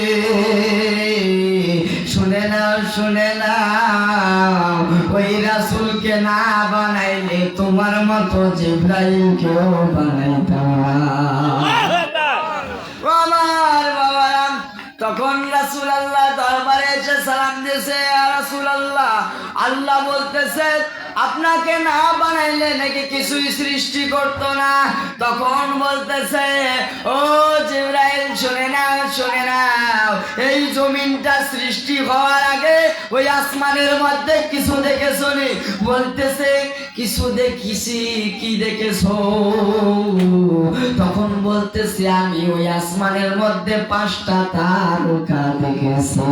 শুনে নাও, শুনে নাও, ওই রাসূলকে না বানাইলে তোমার মতো জিবরাইলকেও বানাইতাম না। ও আমার বাবারা, তখন রাসূল আল্লাহ দরবারে এসে সালাম দিয়েছে, ইয়া রাসূলুল্লাহ, আল্লাহ বলতেছে আপনাকে না বানাইলে নাকি কিছুই সৃষ্টি করতো না। তখন বলতেছে, ও জিবরাইল শুনে নাও, শুনে নাও, এই জমিনটা সৃষ্টি হওয়ার আগে ওই আসমানের মধ্যে কিছু দেখেছো নি? বলতেছে, কিছু দেখিছি। কি দেখেছো? তখন বলতেছে, আমি ওই আসমানের মধ্যে 5টা তারকা দেখেছি।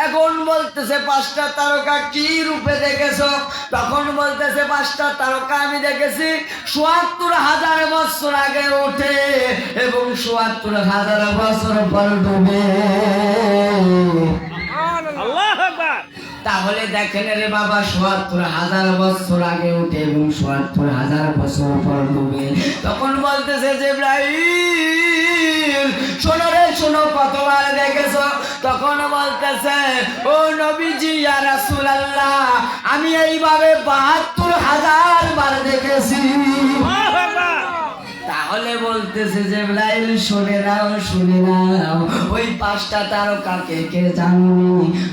এখন বলতেছে, 5টা তারকা কি রূপে দেখেছো? তখন বলতেছে, 5টা তারকা আমি দেখেছি ৭৪,০০০ বছর আগে ওঠে এবং ৭৪,০০০ বছর পর ডুবে। আল্লাহু আকবার। তাহলে দেখেন রে বাবা, ৭৪,০০০ বছর আগে উঠে এবং ৭৪,০০০ বছর পর ডুবে। তখন বলতেছে, জিবরাইল শোনো রে, শোনো, কতবার দেখেছো? তখন বলতেছে, ও নবীজি, ইয়া রাসূলুল্লাহ, আমি এইভাবে ৭২,০০০ বার দেখেছি। আল্লাহু আকবার। তাহলে বলতেছে, জিবরাইল শুনে নাও, শুনে নাও, ওই 5টা তারকা কে কে জানো?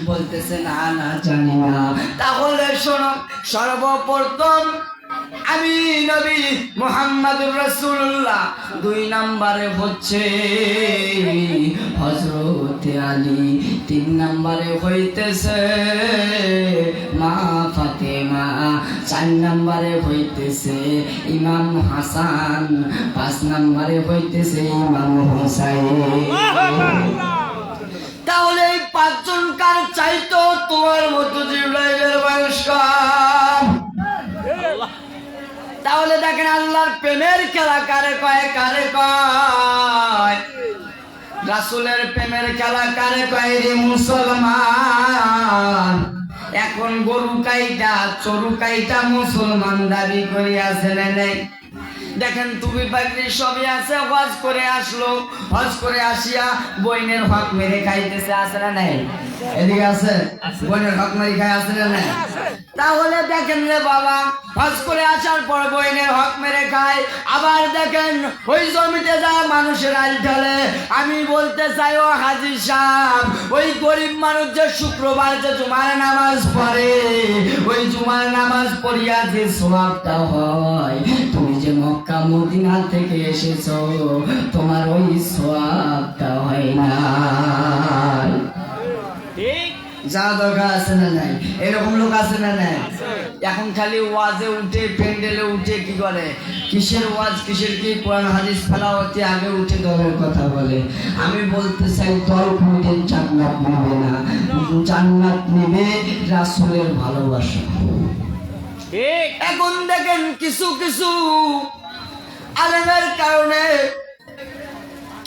বলতেছে, না না, জানি না। তাহলে শোনো, সর্বপ্রথম আমি নবী মুহাম্মদুর রাসূলুল্লাহ, 2 নম্বরে হচ্ছে হযরত আলী, 3 নম্বরে হইতেছে মা ফাতেমা, 4 নম্বরে হইতেছে ইমাম হাসান, 5 নম্বরে হইতেছে ইমাম হুসাইন। তাহলে এই 5 জন কার চাইতো তোমার মতো জিবরাইলের বয়স কম? তাহলে দেখেন আল্লাহর প্রেমের খেলা কারে কয়, কারে কয়? রাসূলের প্রেমের খেলা কারে কয় রে মুসলমান? এখন গরু কাইটা চরু কাইটা মুসলমান দাবি করে আছে না নাই? দেখেন তুমি পাগড়ি সবই আছে, হজ করে আসলো, হজ করে আসিয়া বইনের হক মেরে খাইতেছে, আছে না নাই? এদিকে আছে বইনের হক মেরে খাই, আছে না নাই? তাহলে দেখেন রে বাবা, হজ করে আসার পর বইনের হক মেরে খায়, আবার দেখেন ওই জমিতে যা মানুষের আল ঢালে। আমি বলতে চাই ও হাজী সাহেব, ওই গরিব মানুষ যে শুক্রবার যে জুমার নামাজ পড়ে, ওই জুমার নামাজ পড়িয়া যে সওয়াবটা হয়, তুমি যে মক্কা মদিনা থেকে এসেছো, তোমার ওই সওয়াবটা হয় না। ঠিক যা দরকার আছে না নাই? এরকম লোক আছে না নাই? এখন খালি ওয়াজে উঠে, প্যান্ডেলে উঠে কি করে, কিসের ওয়াজ কিসের কি, কোরআন হাদিস ফেলাওয়াতে আগে উঠে দলের কথা বলে। আমি বলতে চাই দল কোনদিন জান্নাত নেবে না, জান্নাত নেবে রাসূলের ভালোবাসা। ঠিক এখন দেখেন কিছু কিছু আলেমের কারণে,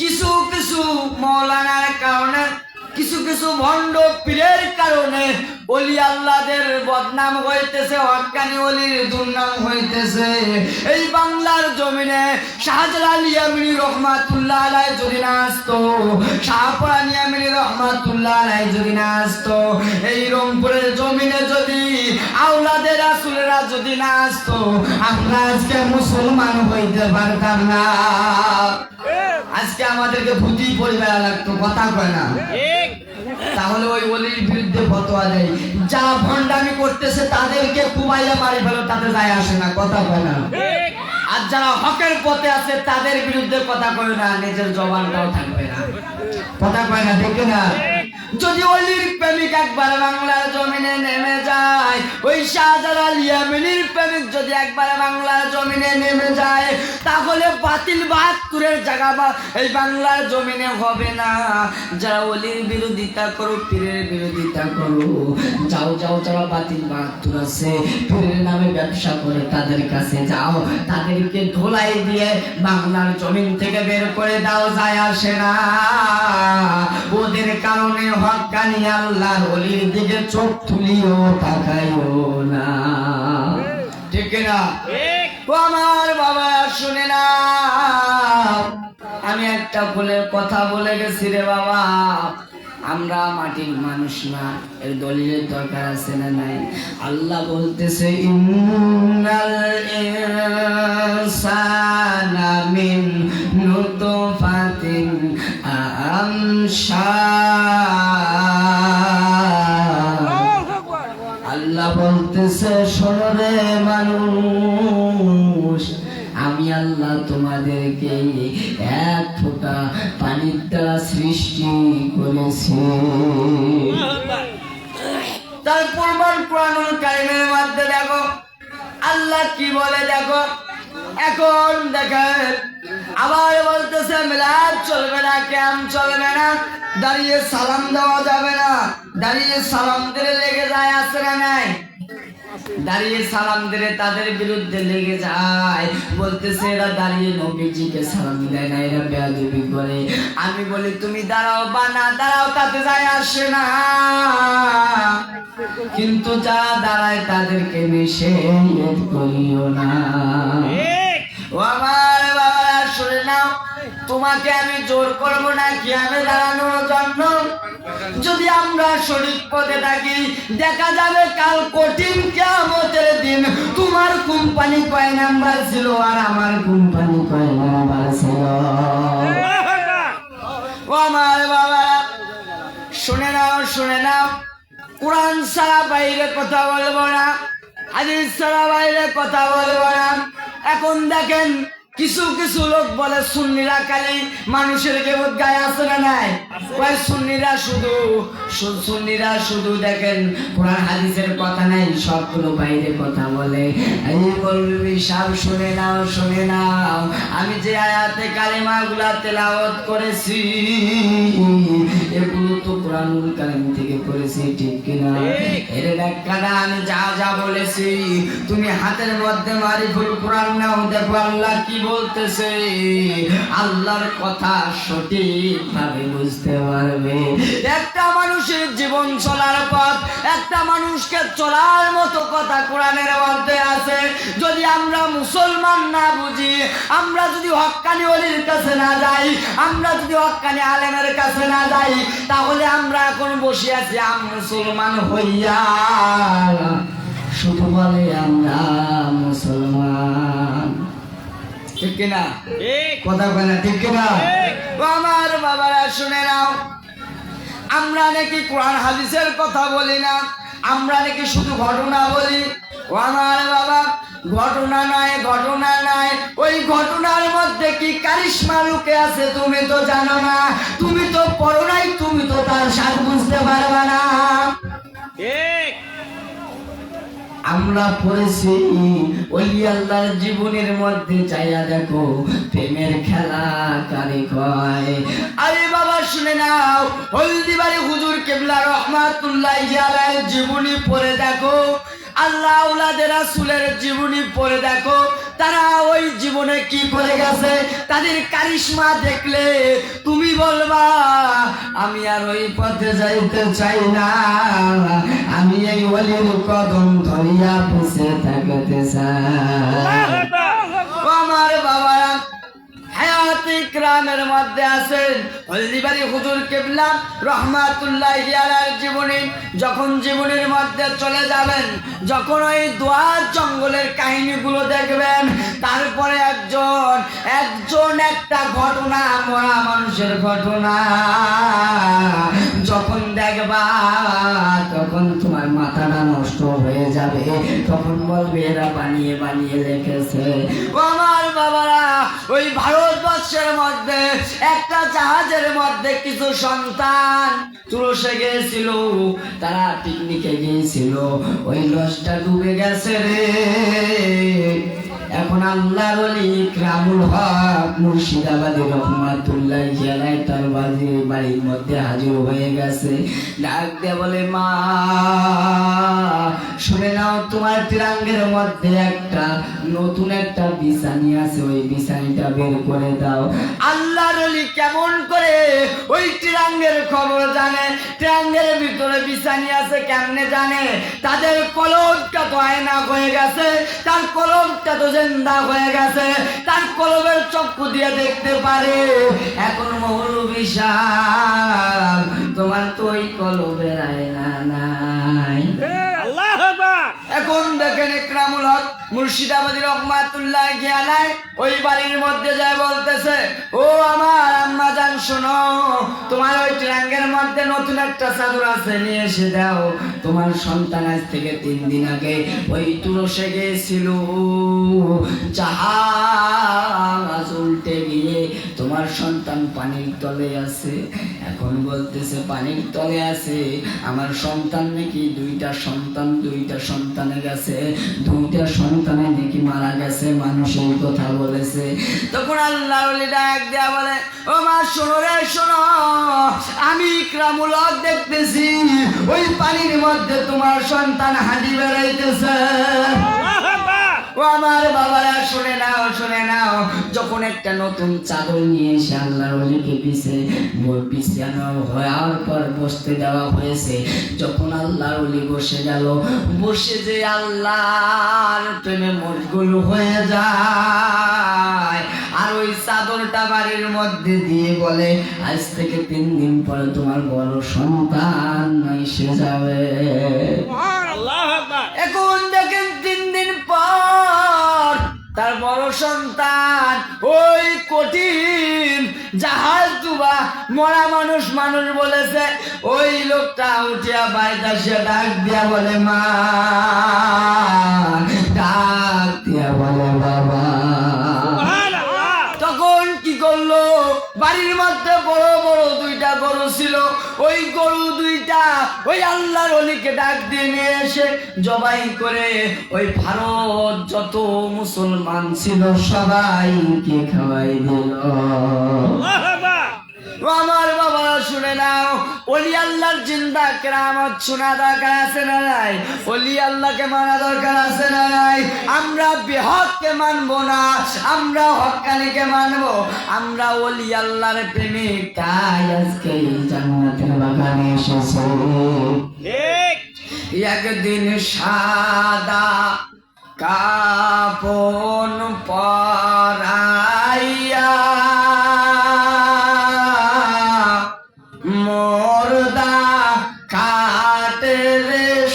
কিছু কিছু মৌলানার কারণে, কিছু কিছু ভণ্ড পীরের কারণে ওলি আল্লাহদের বদনাম হইতেছে, হক্কানি ওলির দুর্নাম হইতেছে। এই বাংলার জমিনে শাহজালাল ইয়ামিনী রহমাতুল্লাহ আলাইহি যদি না আসতো, শাহপরান ইয়ামিনী রহমাতুল্লাহ আলাইহি যদি না আসতো, এই রংপুরের জমিনে যদি আওলাদে রাসূলেরা যদি না আসতো, আমরা আজকে মুসলমান হইতে পারতাম না। আজকে আমাদেরকে ভূতি পরিবার লাগতো, কথা কয় না? ঠিক তাহলে ওই ওলির বিরুদ্ধে ফতোয়া দেয়, যারা ভণ্ডামি করতেছে তাদেরকে কুমাইয়া মারি ফেলো, তাতে যায় আসে না, কথা কয় না? ঠিক আর যারা হকের পথে আছে তাদের বিরুদ্ধে কথা কয় না, নিজের জবানটাও থাকবে না, কথা কয় না, দেখে না? যদি ওলির প্রেমিক একবার বাংলার জমিনে নেমে যায়, ওই শাহজালাল ইয়ামিনীর প্রেমিক যদি একবার বাংলার জমিনে নেমে যায়, তাহলে বাতিল ৭২-এর জায়গা বা এই বাংলার জমিনে হবে না। যারা ওলির বিরোধিতা করো, পীরের বিরোধিতা করো, যাও যাও, যারা বাতিল ৭২ আছে, পীরের নামে ব্যবসা করে, তাদের কাছে যাও, তাদেরকে ধোলাই দিয়ে বাংলার জমিন থেকে বের করে দাও, যায় আসে না। ওদের কারণে হক্কানি আল্লাহর ওলির দিকে চোখ তুলিও তাকাইও না, ঠিক না? ঠিক ও আমার বাবা শুনে না, আমি একটা ভুলের কথা বলে গেছি রে বাবা। আমরা মাটির মানুষ না, এর দলিলের দরকার আছে না নাই? আল্লাহ বলতেছে ইন্নাল ইনসানা মিন নুতফাতিন আল্লাহ বলতেছে শোনো রে মানুষ, আমি আল্লাহ তোমাদেরকে এক ফোঁটা পানির দ্বারা সৃষ্টি করেছি। তার প্রমাণ কোরআনুল কারীমের মধ্যে দেখো আল্লাহ কি বলে, দেখো এখন দেখেন আবার বলতেছে মিলাদ চলবে না, ক্যাম্প চলবে না, দাঁড়িয়ে সালাম দেওয়া যাবে না, দাঁড়িয়ে সালাম দিলে লেগে যায়, আছে না নাই? দাঁড়িয়ে সালাম দিলে তাদের বিরুদ্ধে লেগে যায়, বলতেছে এরা দাঁড়িয়ে নবীজিকে সালাম দেয় না, এরা বেয়াদবি করে। আমি বলি তুমি দাঁড়াও বা না দাঁড়াও, তাতে যায় আসে না, কিন্তু যারা দাঁড়ায় তাদেরকে নিষেধ করিও না। ঠিক ও আমার বাবা শুনে নাও, তোমাকে আমি জোর করবো না কি আমি দাঁড়ানোর জন্য। যদি আমরা সঠিক পথে থাকি, দেখা যাবে কাল কঠিন কিয়ামতের দিন তোমার কোম্পানি কয় নাম্বার ছিল আর আমার কোম্পানি কয় নাম্বার ছিল। ও আমার বাবা শুনে নাও, শুনে নাও, কোরআন ছাড়া বাইরে কথা বলবো না, হাদিস ছাড়া বাইরে কথা বলবো না। এখন দেখেন কিছু কিছু লোক বলে সুন্নিরা খালি মানুষের গিবত গায়ে, আছে না নাই? কয় সুন্নিরা শুধু দেখেন কোরআন হাদিসের কথা নাই, সবগুলো বাইরে কথা বলে। এই বলবি সব শুনে নাও, শুনে নাও, আমি যে আয়াতে কালিমাগুলা তেলাওয়াত করেছি এগুলো তো কোরআনুল কারীম থেকে পড়েছি, ঠিক কিনা? এর ব্যাখ্যাটা আমি যা যা বলেছি তুমি হাতের মধ্যে মারিফুল কোরআন নাও, দেখো আল্লাহ কি বলতেছে। আল্লাহর কথা সঠিক ভাবে বুঝতে পারবে। একটা মানুষের জীবন চলার পথ, একটা মানুষকে চলার মতো কথা কোরআনের মধ্যে আছে। যদি আমরা মুসলমান না বুঝি, আমরা যদি হক্কানি ওলির কাছে না যাই, আমরা যদি হক্কানি আলেমের কাছে না যাই, তাহলে আমরা এখন বসে আছি মুসলমান হইয়া, শুধু বলে আমরা মুসলমান, ঠিক কিনা? কথা বলে না, ঠিক কিনা? আমার বাবারা শুনে নাও, আমরা নাকি কোরআন হাদিসের কথা বলি না, আমরা নাকি শুধু ঘটনা বলি। ও আমার বাবা, ঘটনা নয়, ঘটনা নয়, ওই ঘটনার মধ্যে কি কারিশমা লুকে আছে তুমি তো জানো না, তুমি তো পড়ো নাই, তুমি তো তার স্বাদ বুঝতে পারবে না। আমরা পড়েছি ওলি আল্লাহর জীবনের মধ্যে চাইয়া দেখো প্রেমের খেলা কারে কয়। আরে বাবা শুনে নাও, হলদিবাড়ি হুজুর কেবলা রহমাতুল্লাহি আলাইহির জীবনী পড়ে দেখো, আল্লাহ আওলাদের রাসূলের জীবনী পড়ে দেখো, তারা ওই জীবনে কি করে গেছে। তাদের কারিশমা দেখলে তুমি বলবা আমি আর ওই পথে যাইতে চাই না, আমি এই ওলির কদম ধরিয়া পিছে থাকতে চাই। আমার বাবা হায়াতে ইকরামের মধ্যে আছেন হলদিবাড়ি হুজুর কেবলা রহমাতুল্লাহি আলাইহির জীবনী। যখন জীবনের মধ্যে চলে যাবেন, যখন ওই দোয়ার জঙ্গলের কাহিনীগুলো দেখবেন, তারপরে একজন একটা ঘটনা, মরা মানুষের ঘটনা যখন দেখবা, তখন তোমার মাথাটা নষ্ট হয়ে যাবে, তখন বলবে এরা বানিয়ে বানিয়ে রেখেছে। ও আমার বাবারা, ওই ভারতবর্ষের মধ্যে একটা জাহাজের মধ্যে কিছু সন্তান তুরস্কে গিয়েছিল, তারা পিকনিকে গিয়েছিল, ওই লঞ্চটা ডুবে গেছে রে। এখন আল্লাহর ওলি ইকরামুল হক মুর্শিদাবাদী রহমাতুল্লাহি আলাইহি তার বাড়ির মধ্যে হাজির হয়ে গেছে। ডাক দিয়ে বলে, মা শুনে নাও, তোমার তিরাঙ্গের মধ্যে একটা নতুন একটা বিছানি আছে, ওই বিছানিটা বের করে দাও। আল্লাহর ওলি কেমন করে ওই তিরাঙ্গের খবর জানে? তিরাঙ্গের ভিতরে বিছানি আছে কেমনে জানে? তাদের কলবটা তো আয়না হয়ে গেছে, তার কলবটা তো জিন্দা হয়ে গেছে, তার কলবের চক্ষু দিয়ে দেখতে পারে। এখন মৌলভী সাহেব, তোমার তো ওই কলবের আয়না নাই। এখন দেখেন ইকরামুল হক মুর্শিদাবাদী রহমাতুল্লাহি আলাইহি ওই বাড়ির মধ্যে যায় বলতেছে, ও আমার আম্মা জান শোনো, তোমার ওই ট্রাঙ্গের মধ্যে নতুন একটা চাদর আছে, নিয়ে এসে দাও। তোমার সন্তান আজ থেকে 3 দিন আগে ওই তুরস্কে গিয়েছিল, জাহাজ উল্টে গিয়ে তোমার সন্তান পানির তলে আছে। এখন বলতেছে পানির তলে আছে, আমার সন্তান নাকি 2টা সন্তানে গেছে, 2টা সন্তানে নাকি মারা গেছে, মানুষ এই কথা বলেছে। তখন আল্লাহর ওলি ডাক দেয়া বলে, ও মা শোনো রে শোনো, আমি ইকরামুল হক দেখতেছি ওই পানির মধ্যে তোমার সন্তান হাঁটি বেড়াইতেছে। ও আমার বাবারা শুনে নাও, শুনে নাও, যখন একটা নতুন চাদর নিয়ে এসে আল্লাহর ওলিকে বিছানো হওয়ার পর বসতে দেওয়া হয়েছে, যখন আল্লাহর ওলি বসে গেল, বসে যে আল্লাহর প্রেমে মশগুল হয়ে যায়, আর ওই চাদরটা বাড়ির মধ্যে দিয়ে বলে, আজ থেকে 3 দিন পরে তোমার বড় সন্তান এসে যাবে। এখন দেখেন 3 দিন পর তার বড় সন্তান ওই কঠিন জাহাজ ডুবা মরা মানুষ বলেছে, ওই লোকটা উঠিয়া বাড়িতে সে ডাক দিয়া বলে, মা, ডাক দিয়া বলে, বাবা। তখন কি করলো, বাড়ির মধ্যে বড় বড় 2টা গরু ছিল, ওই গরু 2টা ওই আল্লাহর ওলিকে ডাক দিয়ে নিয়ে এসে জবাই করে ওই ভারত যত মুসলমান ছিল সবাইকে খাওয়াই দিল। ও আমার বাবারা শুনে নাও, ওলি আল্লাহর জিন্দা কেরামত শোনা দরকার আছে না নাই? ওলি আল্লাহকে মানা দরকার আছে না নাই? আমরা বেহককে মানবো না, আমরা হক্কানিকে মানবো, আমরা ওলি আল্লাহর প্রেমিক। তাই আজকে এই জান্নাতের বাগানে এসেছি। ঠিক একদিন সাদা কাপন পরাইয়া মোরদা কাটের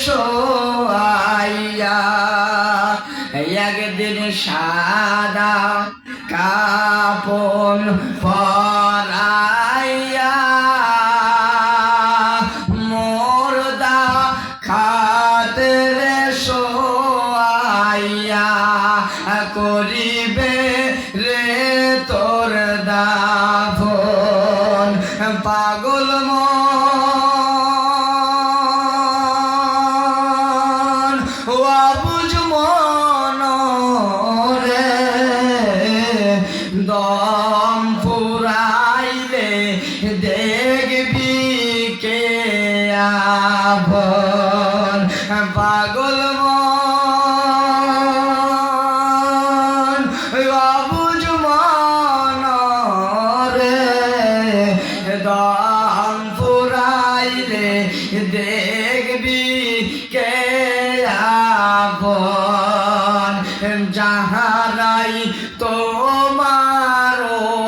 শোয়াইয়া, একদিন সাদা কাপন পরাইয়া মোরদা খাতের শোয়াইয়া করিবে রে তোর দাফন। পাগল মন ও বুঝ মন রে, দম ফুরাইলে দেখবি কে আভন। পাগল মন অবুঝ মন রে, দম ফুরাইলে দেখবি কে আভন। যাহারাই তোমার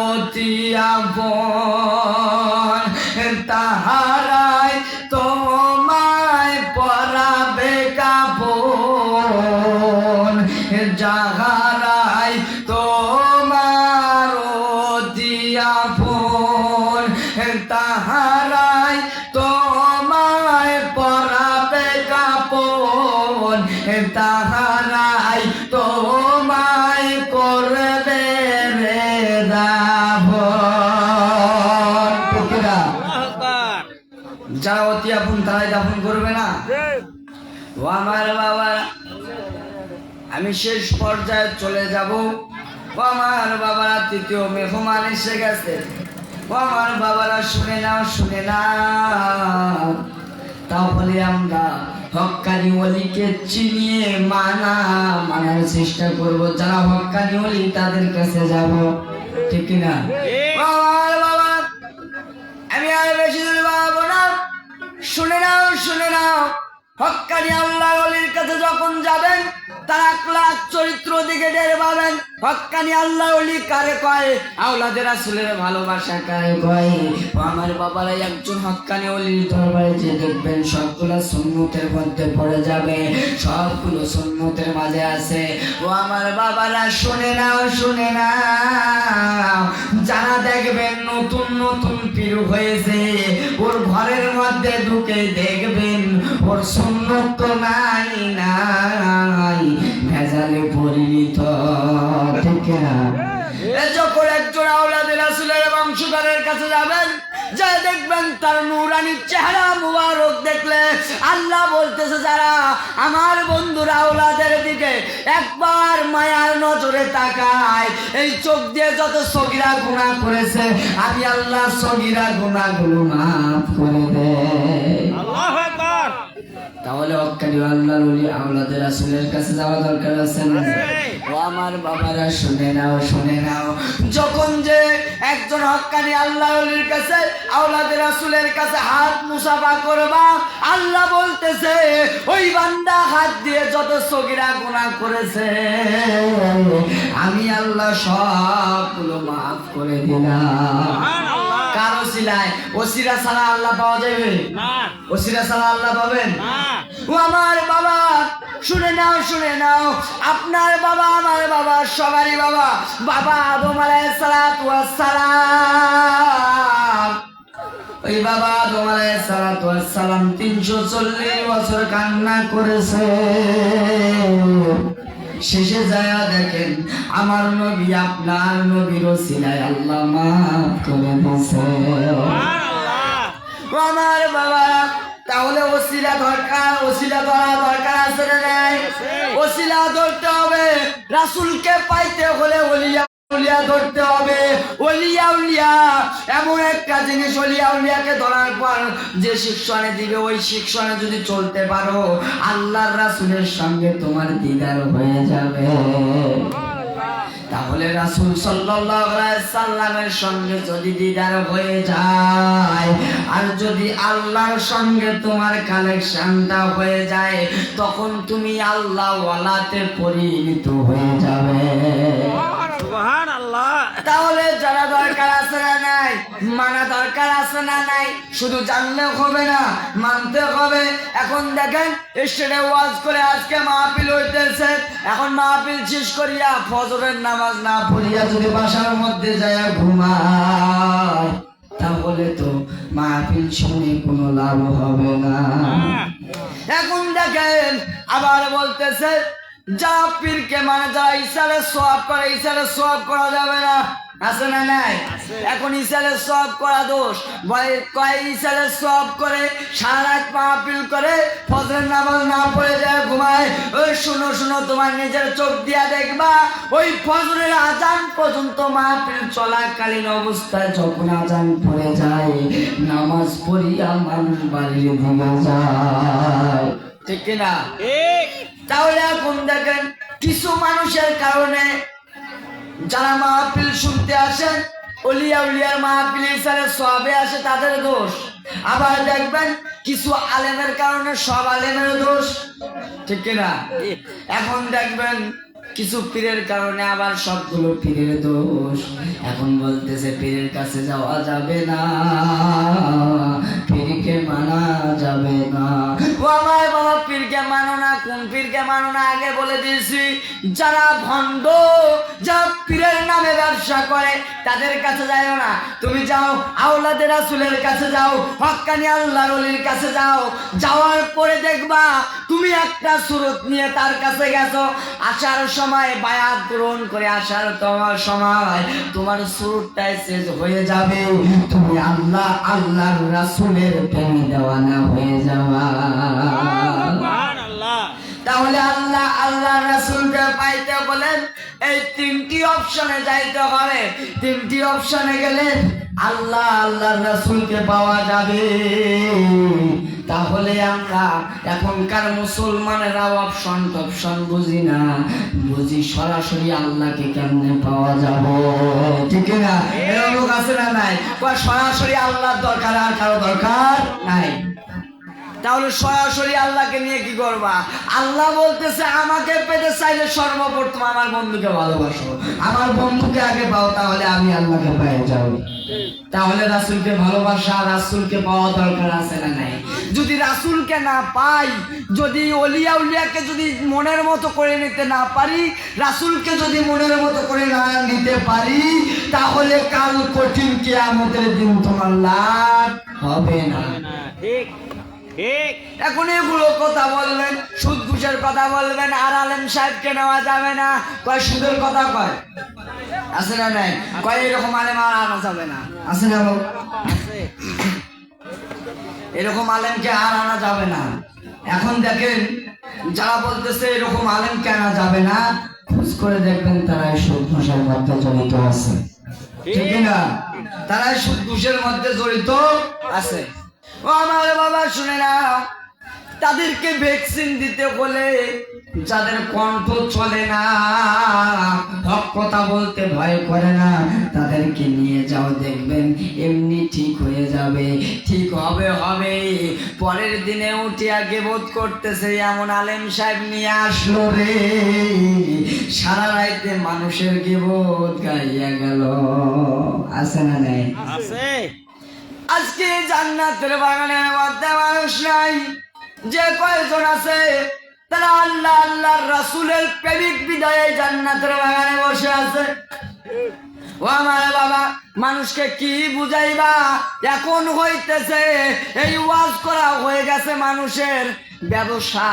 অতি আপন, তাহারাই তোমায় পরাবে কাপন। যাহারাই তোমার অতি আপন, তাহারাই তোমায় পরাবে কাপন। তাহারাই তোমায় করবে রে দাফন। যারা অতি আপন তারাই দাফন করবে না? ও আমার বাবা, আমি শেষ পর্যায়ে চলে যাব। ও আমার বাবারা, তৃতীয় মেহমান এসে গেছে। ও আমার বাবারা শুনে নাও, শুনে নাও, তাহলে আমরা হক্কানি ওলিকে চিনিয়ে মানার চেষ্টা করব। যারা হক্কানি ওলি তাদের কাছে যাব, ঠিক না? ও আমার বাবা, আমি আর বেশি দূর বাড়াবো না। শুনে নাও, শুনে নাও, হক্কানি আল্লাহ ওলির কাছে যখন যাবেন তার আখলাক চরিত্র দিকে টের পাবেন। হক্কানি আল্লাহ ওলি কারে কয়? আওলাদের রাসূলের ভালোবাসা কারে কয়? ও আমার বাবারা, একজন হক্কানি ওলির দরবারে যে দেখবেন সবগুলো সুন্নতের মধ্যে পড়ে যাবে, সবগুলো সুন্নতের মাঝে আছে। ও আমার বাবারা শুনে নাও, শুনে নাও, যারা দেখবেন নতুন নতুন পীর হয়েছে, ওর ঘরের মধ্যে ঢুকে দেখবেন ওর সুন্নত তো নাই, নাই, ভেজালে পরিণত, ঠিক না? যখন একজন আওলাদের রাসূলের বংশধরের কাছে যাবেন, যা দেখবেন তার নূরানি চেহারা মুবারক দেখলে আল্লাহ বলতেছে, যারা আমার বন্ধুরা আওলাদের দিকে একবার মায়ার নজরে তাকায়, এই চোখ দিয়ে যত সগীরা গুনাহ করেছে আমি আল্লাহ সগীরা গুনাহগুলো মাফ করে দেয়। আল্লাহু আকবার। তাহলে হক্কানি আল্লাহর ওলি আওলাদের রাসূলের কাছে যাওয়া দরকার আছে না? ও আমার বাবারা শুনে নাও, শুনে নাও, যখন যে একজন হক্কানি আল্লাহর ওলির কাছে আওলাদের রাসূলের কাছে হাত মুসাফা করবা, আল্লাহ বলতেছে ওই বান্দা হাত দিয়ে যত সগীরা গুনাহ করেছে আমি আল্লাহ সবগুলো মাফ করে দিলাম। কার ওসিলায়? ওসিলা ছাড়া আল্লাহ পাওয়া যাবে না, ওসিলা ছাড়া আল্লাহ পাবেন না। ও আমার বাবা, শুনে নাও, শুনে নাও, আপনার বাবা আমার বাবা সবারই বাবা, বাবা আদম আলাইহিস সালাতু ওয়াস সালাম। ওই বাবা আদম আলাইহিস সালাতু ওয়াস সালাম 340 বছর কান্না করেছে। শেষে যায় দেখেন আমার নবী আপনার নবীর ওসিলায় আল্লাহ মাফ করে দিয়েছে। আমার বাবা, তাহলে ওসিলা দরকার, ওসিলা ধরা দরকার আছে না নাই? ওসিলা ধরতে হবে। রাসূলকে পাইতে হলে ওলি উলিয়া ধরতে হবে। ওলিয়া উলিয়া এমন একটা জিনিস, ওলিয়া উলিয়াকে ধরার পর যে শিক্ষণে দিবে ওই শিক্ষণে যদি চলতে পারো, আল্লাহর রাসূলের সঙ্গে তোমার দিদার হয়ে যাবে। তাহলে রাসূল সাল্লাল্লাহু আলাইহি সাল্লামের সঙ্গে যদি দিদার হয়ে যায়, আর যদি আল্লাহর সঙ্গে তোমার কানেকশনটা হয়ে যায়, তখন তুমি আল্লাহ ওয়ালাতে পরিণত হয়ে যাবে। সুবহানাল্লাহ। তাহলে জানা দরকার আছে না নাই? মানা দরকার আছে না নাই? শুধু জানলে হবে না, মানতে হবে। এখন দেখেন স্টেডে ওয়াজ করে আজকে মাহফিল হইতেছে, এখন মাহফিল শেষ করিয়া ফজরের নামাজ না পড়িয়া যদি বাসার মধ্যে যায় ঘুমায়, তাহলে তো মাহফিল শুনে কোনো লাভ হবে না। এখন দেখেন আবার বলতেছে যা পীরকে মানে যারা ইসারে সওয়াব করে, ইসারে সওয়াব করা যাবে না, আছে না নাই? এখন ইসারে সওয়াব করা দোষ। কয় ইসারে সওয়াব করে সারা রাত মাহফিল করে ফজরের নামাজ না পড়ে যায় ঘুমায়। ওই শুনো শুনো, তোমার নিজের চোখ দিয়া দেখবা ওই ফজরের আজান পর্যন্ত মাহফিল চলাকালীন অবস্থায় যখন আজান পড়ে যায়, নামাজ পড়িয়া মানুষ বাড়ির দিকে যায়, ঠিক কিনা? ঠিক। তাহলে এখন দেখেন কিছু মানুষের কারণে যারা মাহফিল শুনতে আসেন, ওলিয়া উলিয়ার মাহফিল ইসারে সওয়াবে আসে, তাদের দোষ। আবার দেখবেন কিছু আলেমের কারণে সব আলেমের দোষ, ঠিক কিনা? এখন দেখবেন কিছু পীরের কারণে আবার সবগুলো পীরের দোষ। এখন বলতেছে পীরের কাছে যাওয়া যাবে না, পীরকে মানা যাবে না। ও আমার বাবা, পীরকে মানো না, কোন পীরকে মানো না আগে বলে দিয়েছি। যারা ভণ্ড, যারা পীরের নামে ব্যবসা করে, তাদের কাছে যাও না। তুমি যাও আওলাদে রাসূলের কাছে যাও, হক্কানি আল্লাহর ওলির কাছে যাও। যাওয়ার পরে দেখবা তুমি একটা সুরত নিয়ে তার কাছে গেছো, আসার সময় বায়াত গ্রহণ করে আসার তোমার সময় তোমার সুরটাই শেষ হয়ে যাবে, তুমি আল্লাহর রাসূলের প্রেমে দেওয়ানা হয়ে যাবা। সুবহানাল্লাহ। তাহলে আল্লাহ রাসূলকে পাইতে বলেন এই তিনটি অপশনে যাইতে হবে। তিনটি অপশনে গেলে আল্লাহর রাসূলকে পাওয়া যাবে। তাহলে আমরা এখনকার মুসলমানেরা অপশন বুঝি না, বুঝি সরাসরি আল্লাহকে কেমনে পাওয়া যাবে, ঠিক না? এরকম লোক আছে না নাই? সরাসরি আল্লাহর দরকার, আর কারো দরকার নাই। তাহলে সরাসরি আল্লাহকে নিয়ে কি করবা? আল্লাহ বলতেছে আমাকে পেতে চাইলে সর্বপ্রথম আমার বন্ধুকে ভালোবাসো, আমার বন্ধুকে আগে পাও, তাহলে আমি আল্লাহকে পেয়ে যাও। তাহলে রাসূলকে ভালোবাসা, রাসূলকে পাওয়া দরকার আছে না নাই? যদি রাসূলকে না পাই, যদি ওলিয়া উলিয়াকে যদি মনের মতো করে নিতে না পারি, রাসূলকে যদি মনের মতো করে না নিতে পারি, তাহলে কাল কঠিন কিয়ামতের দিন তোমার লাভ হবে না। ঠিক ঠিক। এখন এগুলো কথা বলবেন, সুদ ঘুষের কথা বলবেন, আর আলেম সাহেবকে নেওয়া যাবে না, কয় সুদের কথা কয়, আছে না নাই? কয় এরকম আলেম আর আনা যাবে না, আছে না? আছে। এরকম আলেমকে আর আনা যাবে না। এখন দেখেন যারা বলতেছে এরকম আলেমকে আনা যাবে না, খোঁজ করে দেখবেন তারাই সুদ ঘুষের মধ্যে জড়িত আছে, ঠিক না? তারাই সুদ ঘুষের মধ্যে জড়িত আছে। ও আমার বাবা শুনে না, তাদেরকে ভ্যাকসিন দিতে বলে যাদের কণ্ঠ চলে না, হক কথা বলতে ভয় করে না, তাদেরকে নিয়ে যাও, দেখবেন এমনি ঠিক হয়ে যাবে। ঠিক হবে হবে, পরের দিনে উঠিয়া গিবত করতেছে এমন আলেম সাহেব নিয়ে আসলো রে, সারা রাইতে মানুষের গিবত গাইয়া গেল, আছে না নাই? আছে। আজকে জান্নাতের বাগানের মধ্যে মানুষ নাই, যে কয়েকজন আছে তারা আল্লাহর রাসূলের প্রেমিক বিদায়ে জান্নাতের বাগানে বসে আছে। ও আমার বাবা, মানুষকে কি বুঝাইবা? এখন হইতেছে এই ওয়াজ করা হয়ে গেছে মানুষের ব্যবসা,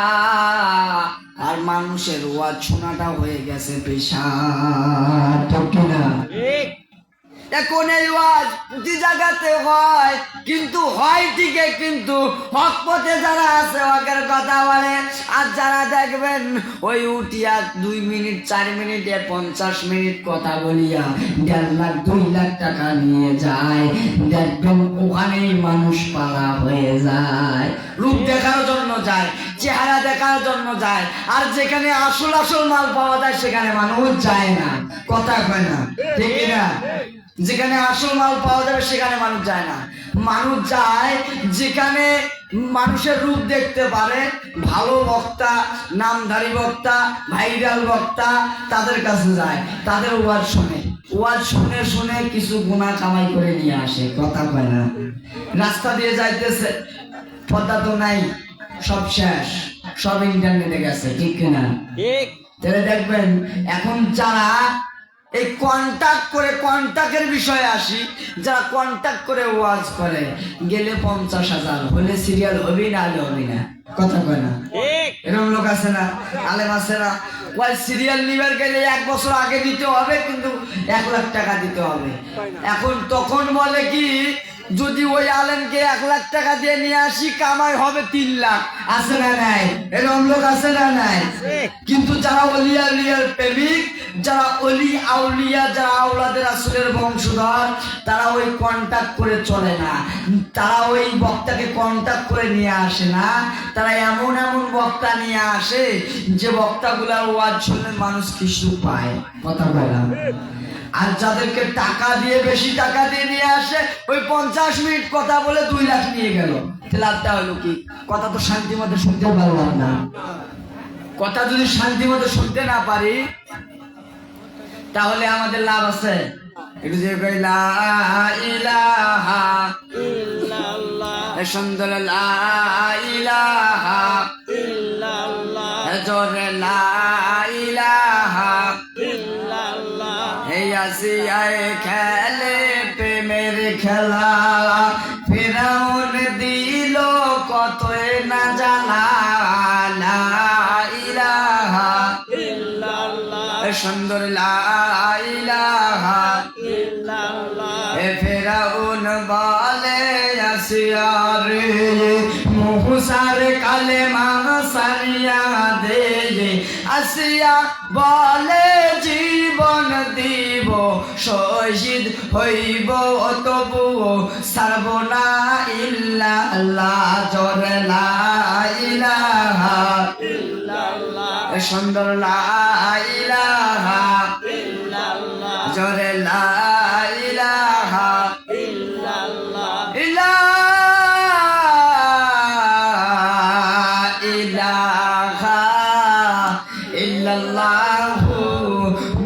আর মানুষের ওয়াজ শোনাটা হয়ে গেছে পেশা, ঠিক না? ঠিক। এখন এই ওয়াজ প্রতি জায়গাতে হয়, কিন্তু হয় ঠিকই, কিন্তু হক পথে যারা আছে হকের কথা বলে, আর যারা দেখবেন ওই উঠিয়া 2 মিনিট 4 মিনিটে 50 মিনিট কথা বলিয়া 1.5 লাখ 2 লাখ টাকা নিয়ে যায়, দেখবেন ওখানেই মানুষ পালা হয়ে যায়। রূপ দেখার জন্য যায়, চেহারা দেখার জন্য যায়, আর যেখানে আসল আসল মাল পাওয়া যায় সেখানে মানুষ যায় না। কথা কয় না, ঠিক না? যেখানে আসল মাল পাওয়া যাবে সেখানে মানুষ যায় না। মানুষ যায় যেখানে মানুষের রূপ দেখতে পারে, ভালো বক্তা, নামধারী বক্তা, ভাইরাল বক্তা, তাদের কাছে যায়, তাদের ওয়াজ শোনে, ওয়াজ শুনে শুনে কিছু গুনাহ কামাই করে নিয়ে আসে। কথা কয় না? রাস্তা দিয়ে যাইতেছে, পর্দা তো নাই, সব শেষ, সব ইন্টারনেটে গেছে, ঠিক কিনা? ঠিক। তাহলে দেখবেন এখন যারা এই কন্টাক্টের বিষয়ে আসি, যারা কন্টাক্ট করে ওয়াজ করে, গেলে 50,000, হলে সিরিয়াল হবি না, হলে হবি না। কথা কয় না? ঠিক। এরকম লোক আছে না, আলেম আছে না, ওই সিরিয়াল নিবার গেলে 1 বছর আগে দিতে হবে, কিন্তু 1 লাখ টাকা দিতে হবে। এখন তখন বলে কি, যদি ওই আলেমকে 1 লাখ টাকা দিয়ে নিয়ে আসি, কামাই হবে 3 লাখ। আছে না নাই? এরকম লোক আছে না নাই? কিন্তু যারা ওলিয়া আউলিয়ার প্রেমিক, যারা অলি আউলিয়া, যারা আওলাদের রাসূলের বংশধর, তারা ওই কন্টাক্ট করে চলে না, তারা ওই বক্তাকে কন্টাক্ট করে নিয়ে আসে না, তারা এমন এমন বক্তা নিয়ে আসে যে বক্তাগুলার ওয়াজ শুনলে মানুষ কিছু পায়। কথা বললাম। আর যাদেরকে টাকা দিয়ে, বেশি টাকা দিয়ে নিয়ে আসে, ওই 50 মিনিট কথা বলে 2 লাখ নিয়ে গেল, লাভটা হলো কি? কথা তো শান্তি মতো শুনতে পারলাম না। কথা যদি শান্তি মতো শুনতে না পারি, তাহলে আমাদের লাভ আছে? একটু যে কই লা ইলাহা ইল্লাল্লাহ সুন্দর লা ইলাহা ইল্লাল্লাহ জোরে লা ইলাহা ইল্লাল্লাহ। হে আসিয়ায় খেলে প্রেমের খেলা, ফেরাউন দিল কতই না জ্বালা। লা ইলাহা ইল্লাল্লাহ সুন্দর লা ইলাহা ইল্লাল্লাহ। এ ফেরাউন বলে আসিয়ারে, মুসার কালেমা সারিয়া দে। আসিয়া বলে জীবন দিব, শহীদ হইব তবুও ছাড়ব না ইল্লাল্লাহ। জোরে লা ইলাহা ইল্লাল্লাহ সুন্দর লা ইলাহা ইল্লাল্লাহ জোরে লা ইলাহা ইল্লাল্লাহ ইলা ইলাহা ইল্লাল্লাহু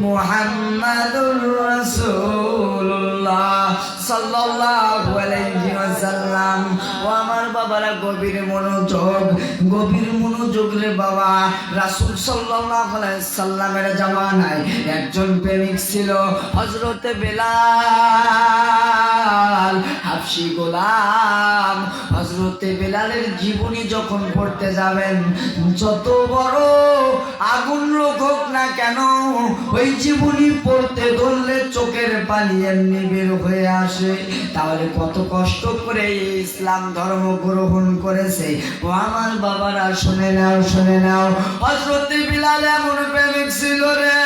মুহাম্মাদুর রাসূলুল্লাহ সাল্লাল্লাহু আলাইহি ওয়াসাল্লাম। ও আমার বাবারা, গভীর মনোযোগ রে বাবা। রাসূল সাল্লাল্লাহু আলাইহি সাল্লামের জামানায় একজন প্রেমিক ছিল, হযরতে বেলাল, হাবশী গোলাম। হযরতে বেলালের জীবনী যখন পড়তে যাবেন, যত বড় আগুন লোক হোক না কেন, ওই জীবনী পড়তে ধরলে চোখের পানি এমনি বের হয়ে আসে। তাহলে কত কষ্ট করে ইসলাম ধর্ম গ্রহণ করেছে। ও আমার বাবারা, শুনে নাও, হযরতে বিলাল এমন প্রেমিক ছিল রে।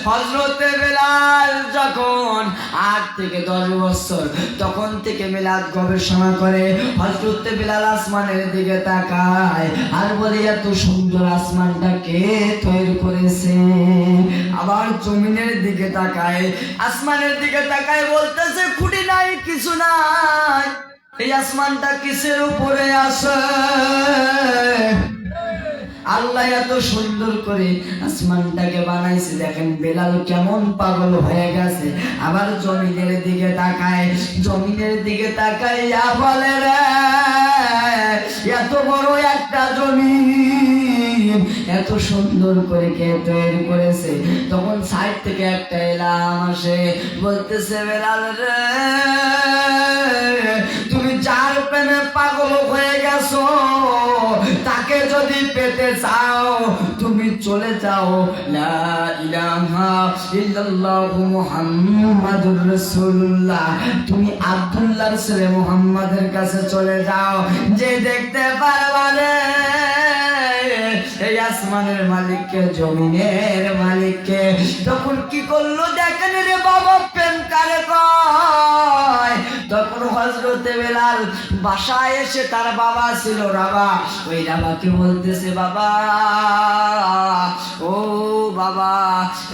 হযরতে বেলাল যখন 8 থেকে 10 বছর, তখন থেকে মিলাদ গবেষণা করে। হযরতে বেলাল আসমানের দিকে তাকায় আর বলে, এত সুন্দর আসমানটা কে তৈরি করেছে? আবার জমিনের দিকে তাকায়, আসমানের দিকে তাকায়, বলতেছে খুঁটি নাই, কিছু নাই, এই আসমানটা কিসের উপরে আছে? আল্লাহ এত সুন্দর করে আসমানটাকে বানাইছে, দেখেন বেলাল কেমন পাগল হয়ে গেছে। আবার জমিনের দিকে তাকায় বলে, রে এত বড় একটা জমিন এত সুন্দর করে কে তৈরি করেছে? তখন সাইড থেকে একটা এলাম আসে, বলতেছে, বেলাল রে, তুমি যার প্রেমে পাগল হয়ে গেছো, তাকে যদি পেতে চাও তুমি চলে যাও লা ইলাহা ইল্লাল্লাহু মুহাম্মাদুর রাসূলুল্লাহ, তুমি আব্দুল্লাহর ছেলে মুহাম্মাদের কাছে চলে যাও, যে দেখতে পারবা রে এই আসমানের মালিককে, জমিনের মালিককে। তখন কি করলো দেখেন রে বাবা, প্রেম কারে কয়। তখন হযরতে বেলাল বাসায় এসে, তার বাবা ছিল রাবা, ওই রাবাকে বলতেছে, বাবা ও বাবা,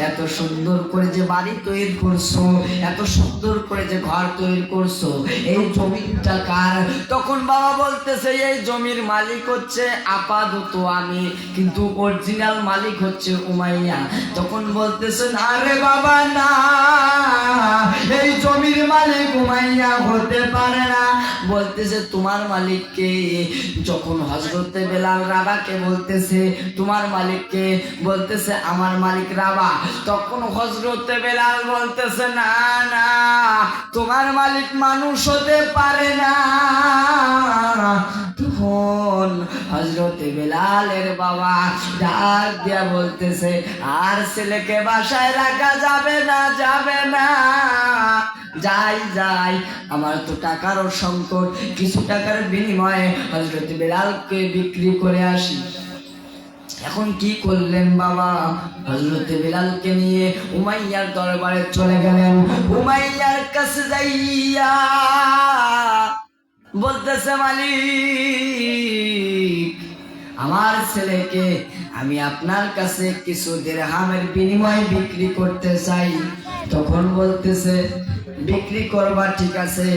এত সুন্দর করে যে বাড়ি তৈরি করছো, এত সুন্দর করে যে ঘর তৈরি করছো, এই জমিটা কার? তখন বাবা বলতেছে, এই জমির মালিক হচ্ছে আপাতত আমি, কিন্তু অরিজিনাল মালিক হচ্ছে উমাইয়া। তখন বলতেছে, না রে বাবা না, এই জমির মালিক উমাইয়া হতে পারে না। বলতেছে, তোমার মালিক কে? যখন হযরতে বেলাল রাবাকে বলতেছে তোমার মালিক কে, বলতেছে আমার মালিক রাবা। তখন হযরতে বেলাল বলতেছে, না না, তোমার মালিক মানুষ হতে পারে না। তখন হযরতে বেলালের বাবা ডাক দিয়া বলতেছে, আর ছেলেকে বাসায় রাখা যাবে না, যাবে না, যাই যাই, আমার তো টাকারও সংকট, কিছু টাকার বিনিময়ে হযরত বেলালকে বিক্রি করে আসি। এখন কি করলেন বাবা? হযরত বেলালকে নিয়ে উমাইয়ার দরবারে চলে গেলেন। উমাইয়ার কাছে যাইয়া বলতেছে, মালিক, আমার ছেলেকে আমি আপনার কাছে কিছু দিরহামের বিনিময়ে বিক্রি করতে চাই। তখন বলতেছে, বিক্রি করবা ঠিক আছে,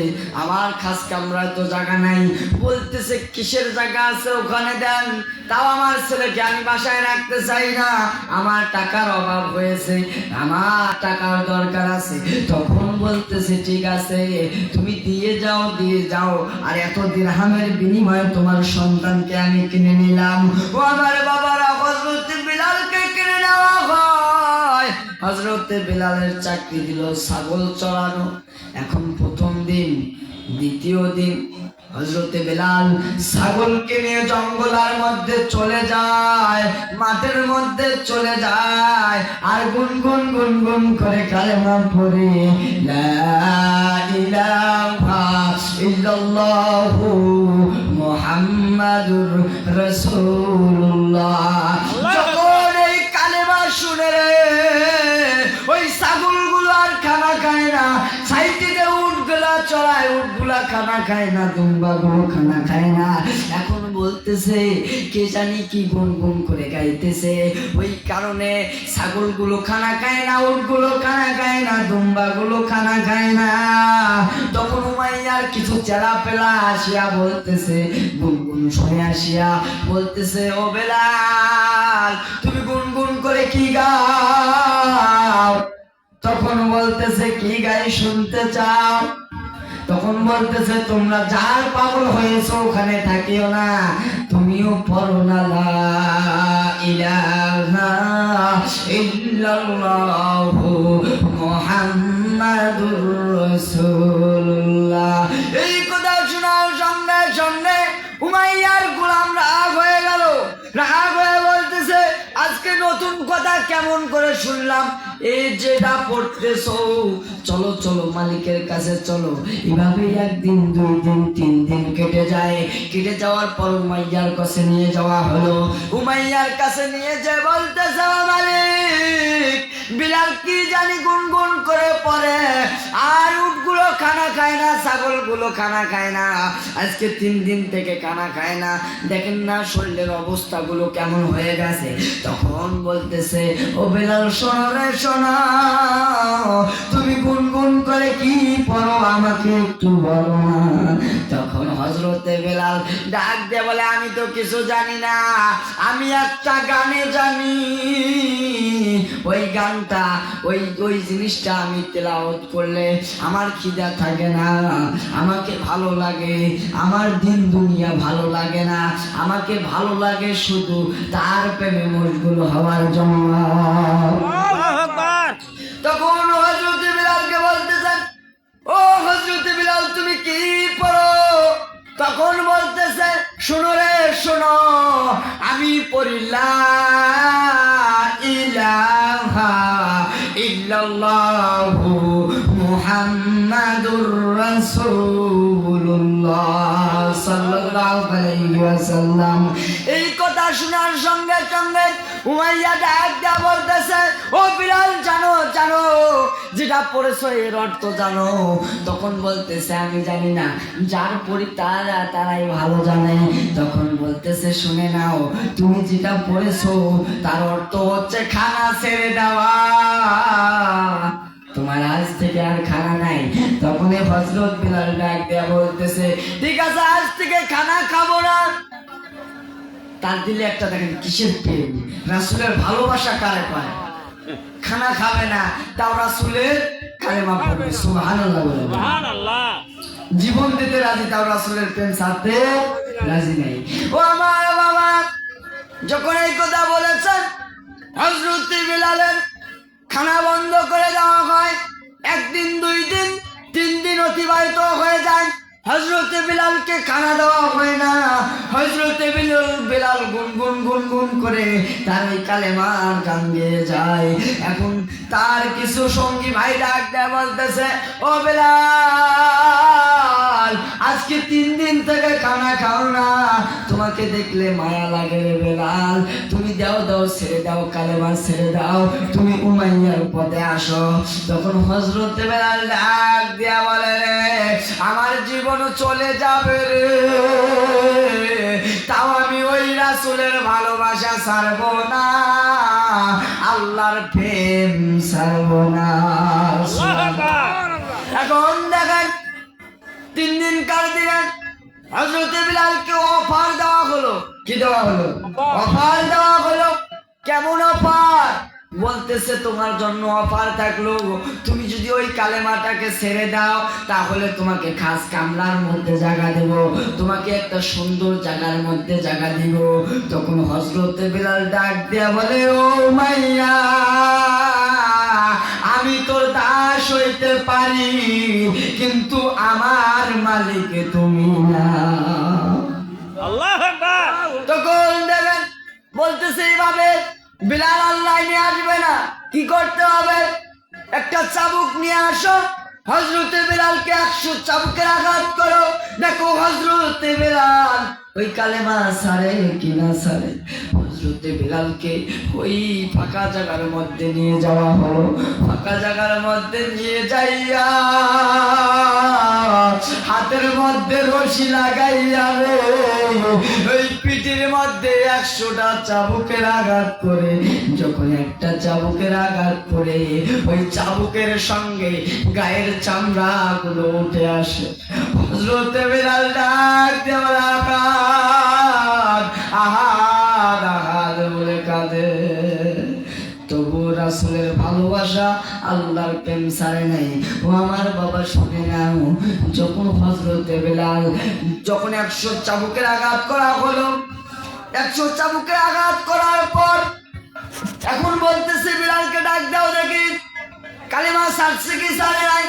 আমার খাস কামরা তো জায়গা নাই। বলতেছে, কিসের জায়গা আছে ওখানে দেন, তাও আমার ছেলেকে আমি বাসায় রাখতে চাই না, আমার টাকার অভাব হয়েছে, আমার টাকার দরকার আছে। তখন বলতেছে, ঠিক আছে, তুমি দিয়ে যাও, দিয়ে যাও, আর এত দিরহামের বিনিময়ে তোমার সন্তানকে আমি কিনে নিলাম। ও আমার বাবারা, হযরত বিলালকে কিনে নেওয়া হয়। হযরতে বেলালের চাকরি দিল ছাগল চড়ানো। এখন প্রথম দিন, দ্বিতীয় দিন হযরতে বেলাল ছাগলকে নিয়ে জঙ্গলের মধ্যে চলে যায়, মাঠের মধ্যে চলে যায়, আর গুনগুন গুনগুন করে কালেমা পড়ে, লা ইলাহা ইল্লাল্লাহু মুহাম্মাদুর রাসূলুল্লাহ। যখন এই কালেমা শুনে রে, ওই ছাগলগুলো আর খানা খায় না, সাইটিতে উটগুলা চড়ায়, উটগুলা খানা খায় না, দুম্বাগুলো খানা খায় না। এখন বলতেছে, কে জানি কি গুনগুন করে গাইতেছে, ওই কারণে ছাগলগুলো খানা খায় না, উটগুলো খানা খায় না, দুম্বাগুলো খানা খায় না। তখন উমাইয়ার কিছু চেলা পেলা আসিয়া বলতেছে, গুনগুন শুনে আসিয়া বলতেছে, ও বেলাল, তুমি গুনগুন করে কি গাও? তখন বলতেছে, কি গাই শুনতে চাও? তখন বলতেছে, তোমরা যার পাগল হয়েছো ওখানে থাকিও না, তুমিও পড়ো না লা ইলাহা ইল্লাল্লাহু মুহাম্মাদুর রাসূলুল্লাহ। এই কথা শোনার সঙ্গে সঙ্গে উমাইয়ার গোলাম রাগ হয়ে গেল। রাগ হয়ে বলতেছে, আজকে নতুন কথা কেমন করে শুনলাম, এই যেটা পড়তেছো, চলো চলো মালিকের কাছে চলো। এভাবে একদিন, দুই দিন, তিন দিন কেটে যায়। কেটে যাওয়ার পর উমাইয়ার কাছে নিয়ে যাওয়া হলো। উমাইয়ার কাছে নিয়ে যে বলতেছে, মালিক, বিলাল কি জানি গুনগুন করে পড়ে, আর উটগুলো খানা খায় না, ছাগলগুলো খানা খায় না, আজকে 3 দিন থেকে খানা খায় না, দেখেন না শরীরের অবস্থাগুলো কেমন হয়ে গেছে। তখন বলতেছে, ও বেলাল, শোনো রে শোনো, তুমি গুনগুন করে কি পড়ো আমাকে একটু বলো না। তখন হযরতে বেলাল ডাক দিয়ে বলে, আমি তো কিছু জানি না, আমি একটা গানে জানি, ওই গানটা, ওই জিনিসটা আমি তেলাওয়াত করলে আমার খিদা থাকে না, আমাকে ভালো লাগে, আমার দিন দুনিয়া ভালো লাগে না, আমাকে ভালো লাগে শুধু তার প্রেমে মশগুল হওয়ার জন্য। তখন হযরতে বেলালকে বলতেছেন, ও হযরতে বেলাল, তুমি কি পড়ো? তখন বলতেছে শোনো রে শোনো, আমি পড়ি লা ইলাহা ইল্লাল্লাহু মুহাম্মাদুর রাসূলুল্লাহ সাল্লাল্লাহু আলাইহি ওয়াসাল্লাম। এই কথা শোনার সঙ্গে সঙ্গে উমাইয়া ডাক দিয়া বলতেছে, ও বিলাল জানো জানো যেটা পড়েছো এর অর্থ জানো? তখন বলতেছে আমি জানি না, যার পড়ি তারাই ভালো জানে। তখন বলতেছে শুনে নাও, তুমি যেটা পড়েছো তার অর্থ হচ্ছে খানা ছেড়ে দেওয়া, তোমার আজ থেকে আর খানা নাই। তখন হযরত বিলাল ডাক দিয়া বলতেছে ঠিক আছে, আজ থেকে খানা খাবো না। তার দিলে একটা দেখেন কিসের প্রেম, রাসূলের ভালোবাসা কারে পায়। খানা খাবে না, তাও রাসূলের কালেমা পড়বে, সুবহানাল্লাহ বলে সুবহানাল্লাহ। জীবন দিতে রাজি, তাও রাসূলের প্রেম ছাড়তে রাজি নেই। ও আমার বাবা, যখন এই কথা বলেছেন হযরত বিলালের খানা বন্ধ করে দেওয়া হয়। একদিন, 2 দিন, 3 দিন অতিবাহিত হয়ে যায়, হযরত বিলালকে খানা দেওয়া হয় না। হযরত বিলাল গুনগুন গুনগুন করে তার ওই কালেমার গান গেয়ে যায়। এখন তার কিছু সঙ্গী ভাই ডাক দেয়া বলতেছে, ও বিলাল আজকে 3 দিন থেকে খানা খাও না, তোমাকে দেখলে মায়া লাগে রে বিলাল, তুমি দাও দাও ছেড়ে দাও, কালেমা ছেড়ে দাও, তুমি উমাইয়ার পথে আসো। তখন হযরত বিলাল ডাক দিয়া বলে, রে আমার জীবন চলে যাবে রে, তাও আমি ওই রাসূলের ভালোবাসা ছাড়বো না, আল্লাহর প্রেম ছাড়বো না। এখন দেখেন 3 দিন কাল দিলেন, হযরত বিলালকে অফার দেওয়া হলো। কি দেওয়া হলো? অফার দেওয়া হলো। কেমন অফার? বলতেছে তোমার জন্য অফার থাকলো, তুমি যদি ওই কালেমাটাকে ছেড়ে দাও তাহলে তোমাকে খাস কামলার মধ্যে জায়গা দেব, তোমাকে একটা সুন্দর জায়গার মধ্যে জায়গা দিব। তখন হযরত বিলাল ডাক দিয়া বলে, ও মাইয়া আমি তোর দাস হইতে পারি, কিন্তু আমার মালিক তুমি না। আল্লাহু আকবার। তখন দেখেন বলতেছে এইভাবে বিলাল আল্লাহ নিয়ে আসবে না, কি করতে হবে? একটা চাবুক নিয়ে আসো, হযরত বিলালকে 100 চাবুকের আঘাত করো। দেখো হযরত বিলাল ওই কালেমা ছাড়ে কিনা ছাড়ে। হযরত বিলালকে ওই ফাঁকা জায়গার মধ্যে নিয়ে যাওয়া হলো। ফাঁকা জায়গার মধ্যে নিয়ে যাইয়া হাতের মধ্যে রশি লাগাইয়া রে ওই পিঠের মধ্যে 100টা চাবুকের আঘাত করে, যখন একটা চাবুকের আঘাত করে ওই চাবুকের সঙ্গে গায়ের চামড়া গুলো উঠে আসে। হযরত বিলাল ডাক দেওয়া আহাদ আহাদ বলে কাঁদে। তবু রাসূলের ভালোবাসা আল্লাহর প্রেম ছাড়ে নাই। ও আমার বাবা শুনে নাও, যখন হযরত বিলাল যখন 100 চাবুকের আঘাত করা হলো, 100 চাবুকের আঘাত করার পর এখন বলতেছে বিলালকে ডাক দাও দেখি কালেমা ছাড়ছে কি ছাড়ে নাই।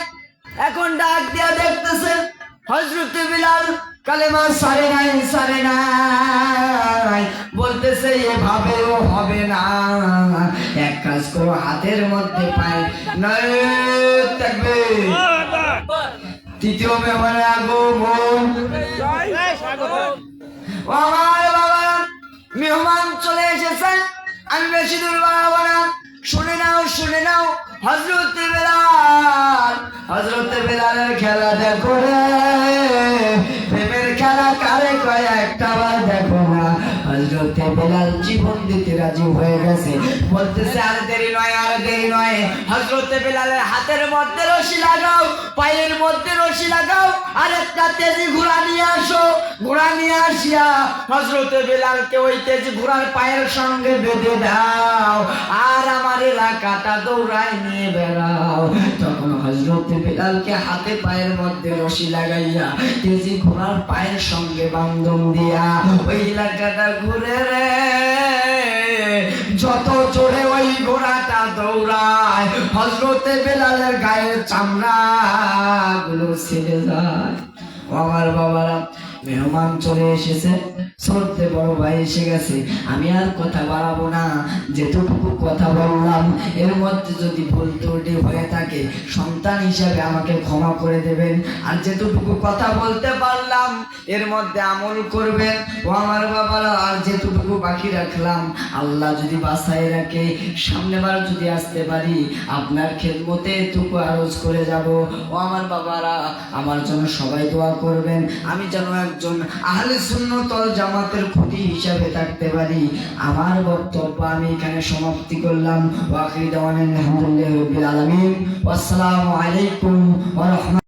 এখন ডাক দিয়া দেখতেছে হযরত বিলাল কালেমা ছাড়ে নাই, ছাড়ে নাই। বলতেছে এভাবেও হবে না, এক কাজ করো, হাতের মধ্যে পায় নারায়ে তাকবীর, তৃতীয় মেহমানের আগমন। আমার বাবা মেহমান চলে এসেছেন, আমি বেশি দূর বাড়াবো না, শুনে নাও শুনে নাও। হযরত বিলালের খেলা দেখো রে, প্রেমের খেলা কারে কয় একটা বার দেখো না। হযরত বিলাল জীবন দিতে রাজি হয়ে গেছে, বলতেছে আর দেরি নয়, আর দেরি নয়। হযরত বিলালের হাতের মধ্যে রশি লাগাও, পায়ের মধ্যে রশি লাগাও, আর একটা তেজি ঘোড়া নিয়ে আসো। ঘোড়া নিয়ে আসিয়া হযরত বিলালকে ওই তেজি ঘোড়ার পায়ের সঙ্গে বেঁধে দাও, আর আমার এলাকাটা দৌড়ায় নিয়ে বেড়াও। তখন হযরত বিলালকে হাতে পায়ের মধ্যে রশি লাগাইয়া তেজি ঘোড়ার পায়ের সঙ্গে বান্ধন দিয়া ওই এলাকাটা ঘুরে রে, যত জোরে ওই ঘোড়াটা দৌড়ায় হযরত বিলালের গায়ের চামড়া গুলো ছিঁড়ে যায়। আমার বাবারা মেহমান চলে এসেছে, ছোটতে বড় ভাই এসে গেছে। আমি আর কথা বাড়াবো না, যেটুকু কথা বললাম এর মধ্যে যদি ভুল ত্রুটি হয়ে থাকে সন্তান হিসাবে আমাকে ক্ষমা করে দেবেন। আর যেটুকু কথা বলতে পারলাম এর মধ্যে আমল করবেন ও আমার বাবারা। আর যেটুকু বাকি রাখলাম আল্লাহ যদি বাঁচায় রাখে সামনেবার যদি আসতে পারি আপনার খেদমতে এটুকু আরজ করে যাব। ও আমার বাবারা, আমার জন্য সবাই দোয়া করবেন, আমি যেন একজন আহলে সুন্নাত ওয়াল জামাতের খুঁটি হিসাবে থাকতে পারি। আমার বক্তব্য আমি এখানে সমাপ্তি করলাম। ওয়া আখিরু দাওয়ানা আলহামদুলিল্লাহি রাব্বিল আলামিন। ওয়াসসালামু আলাইকুম ওয়া রাহমাতুল্লাহ।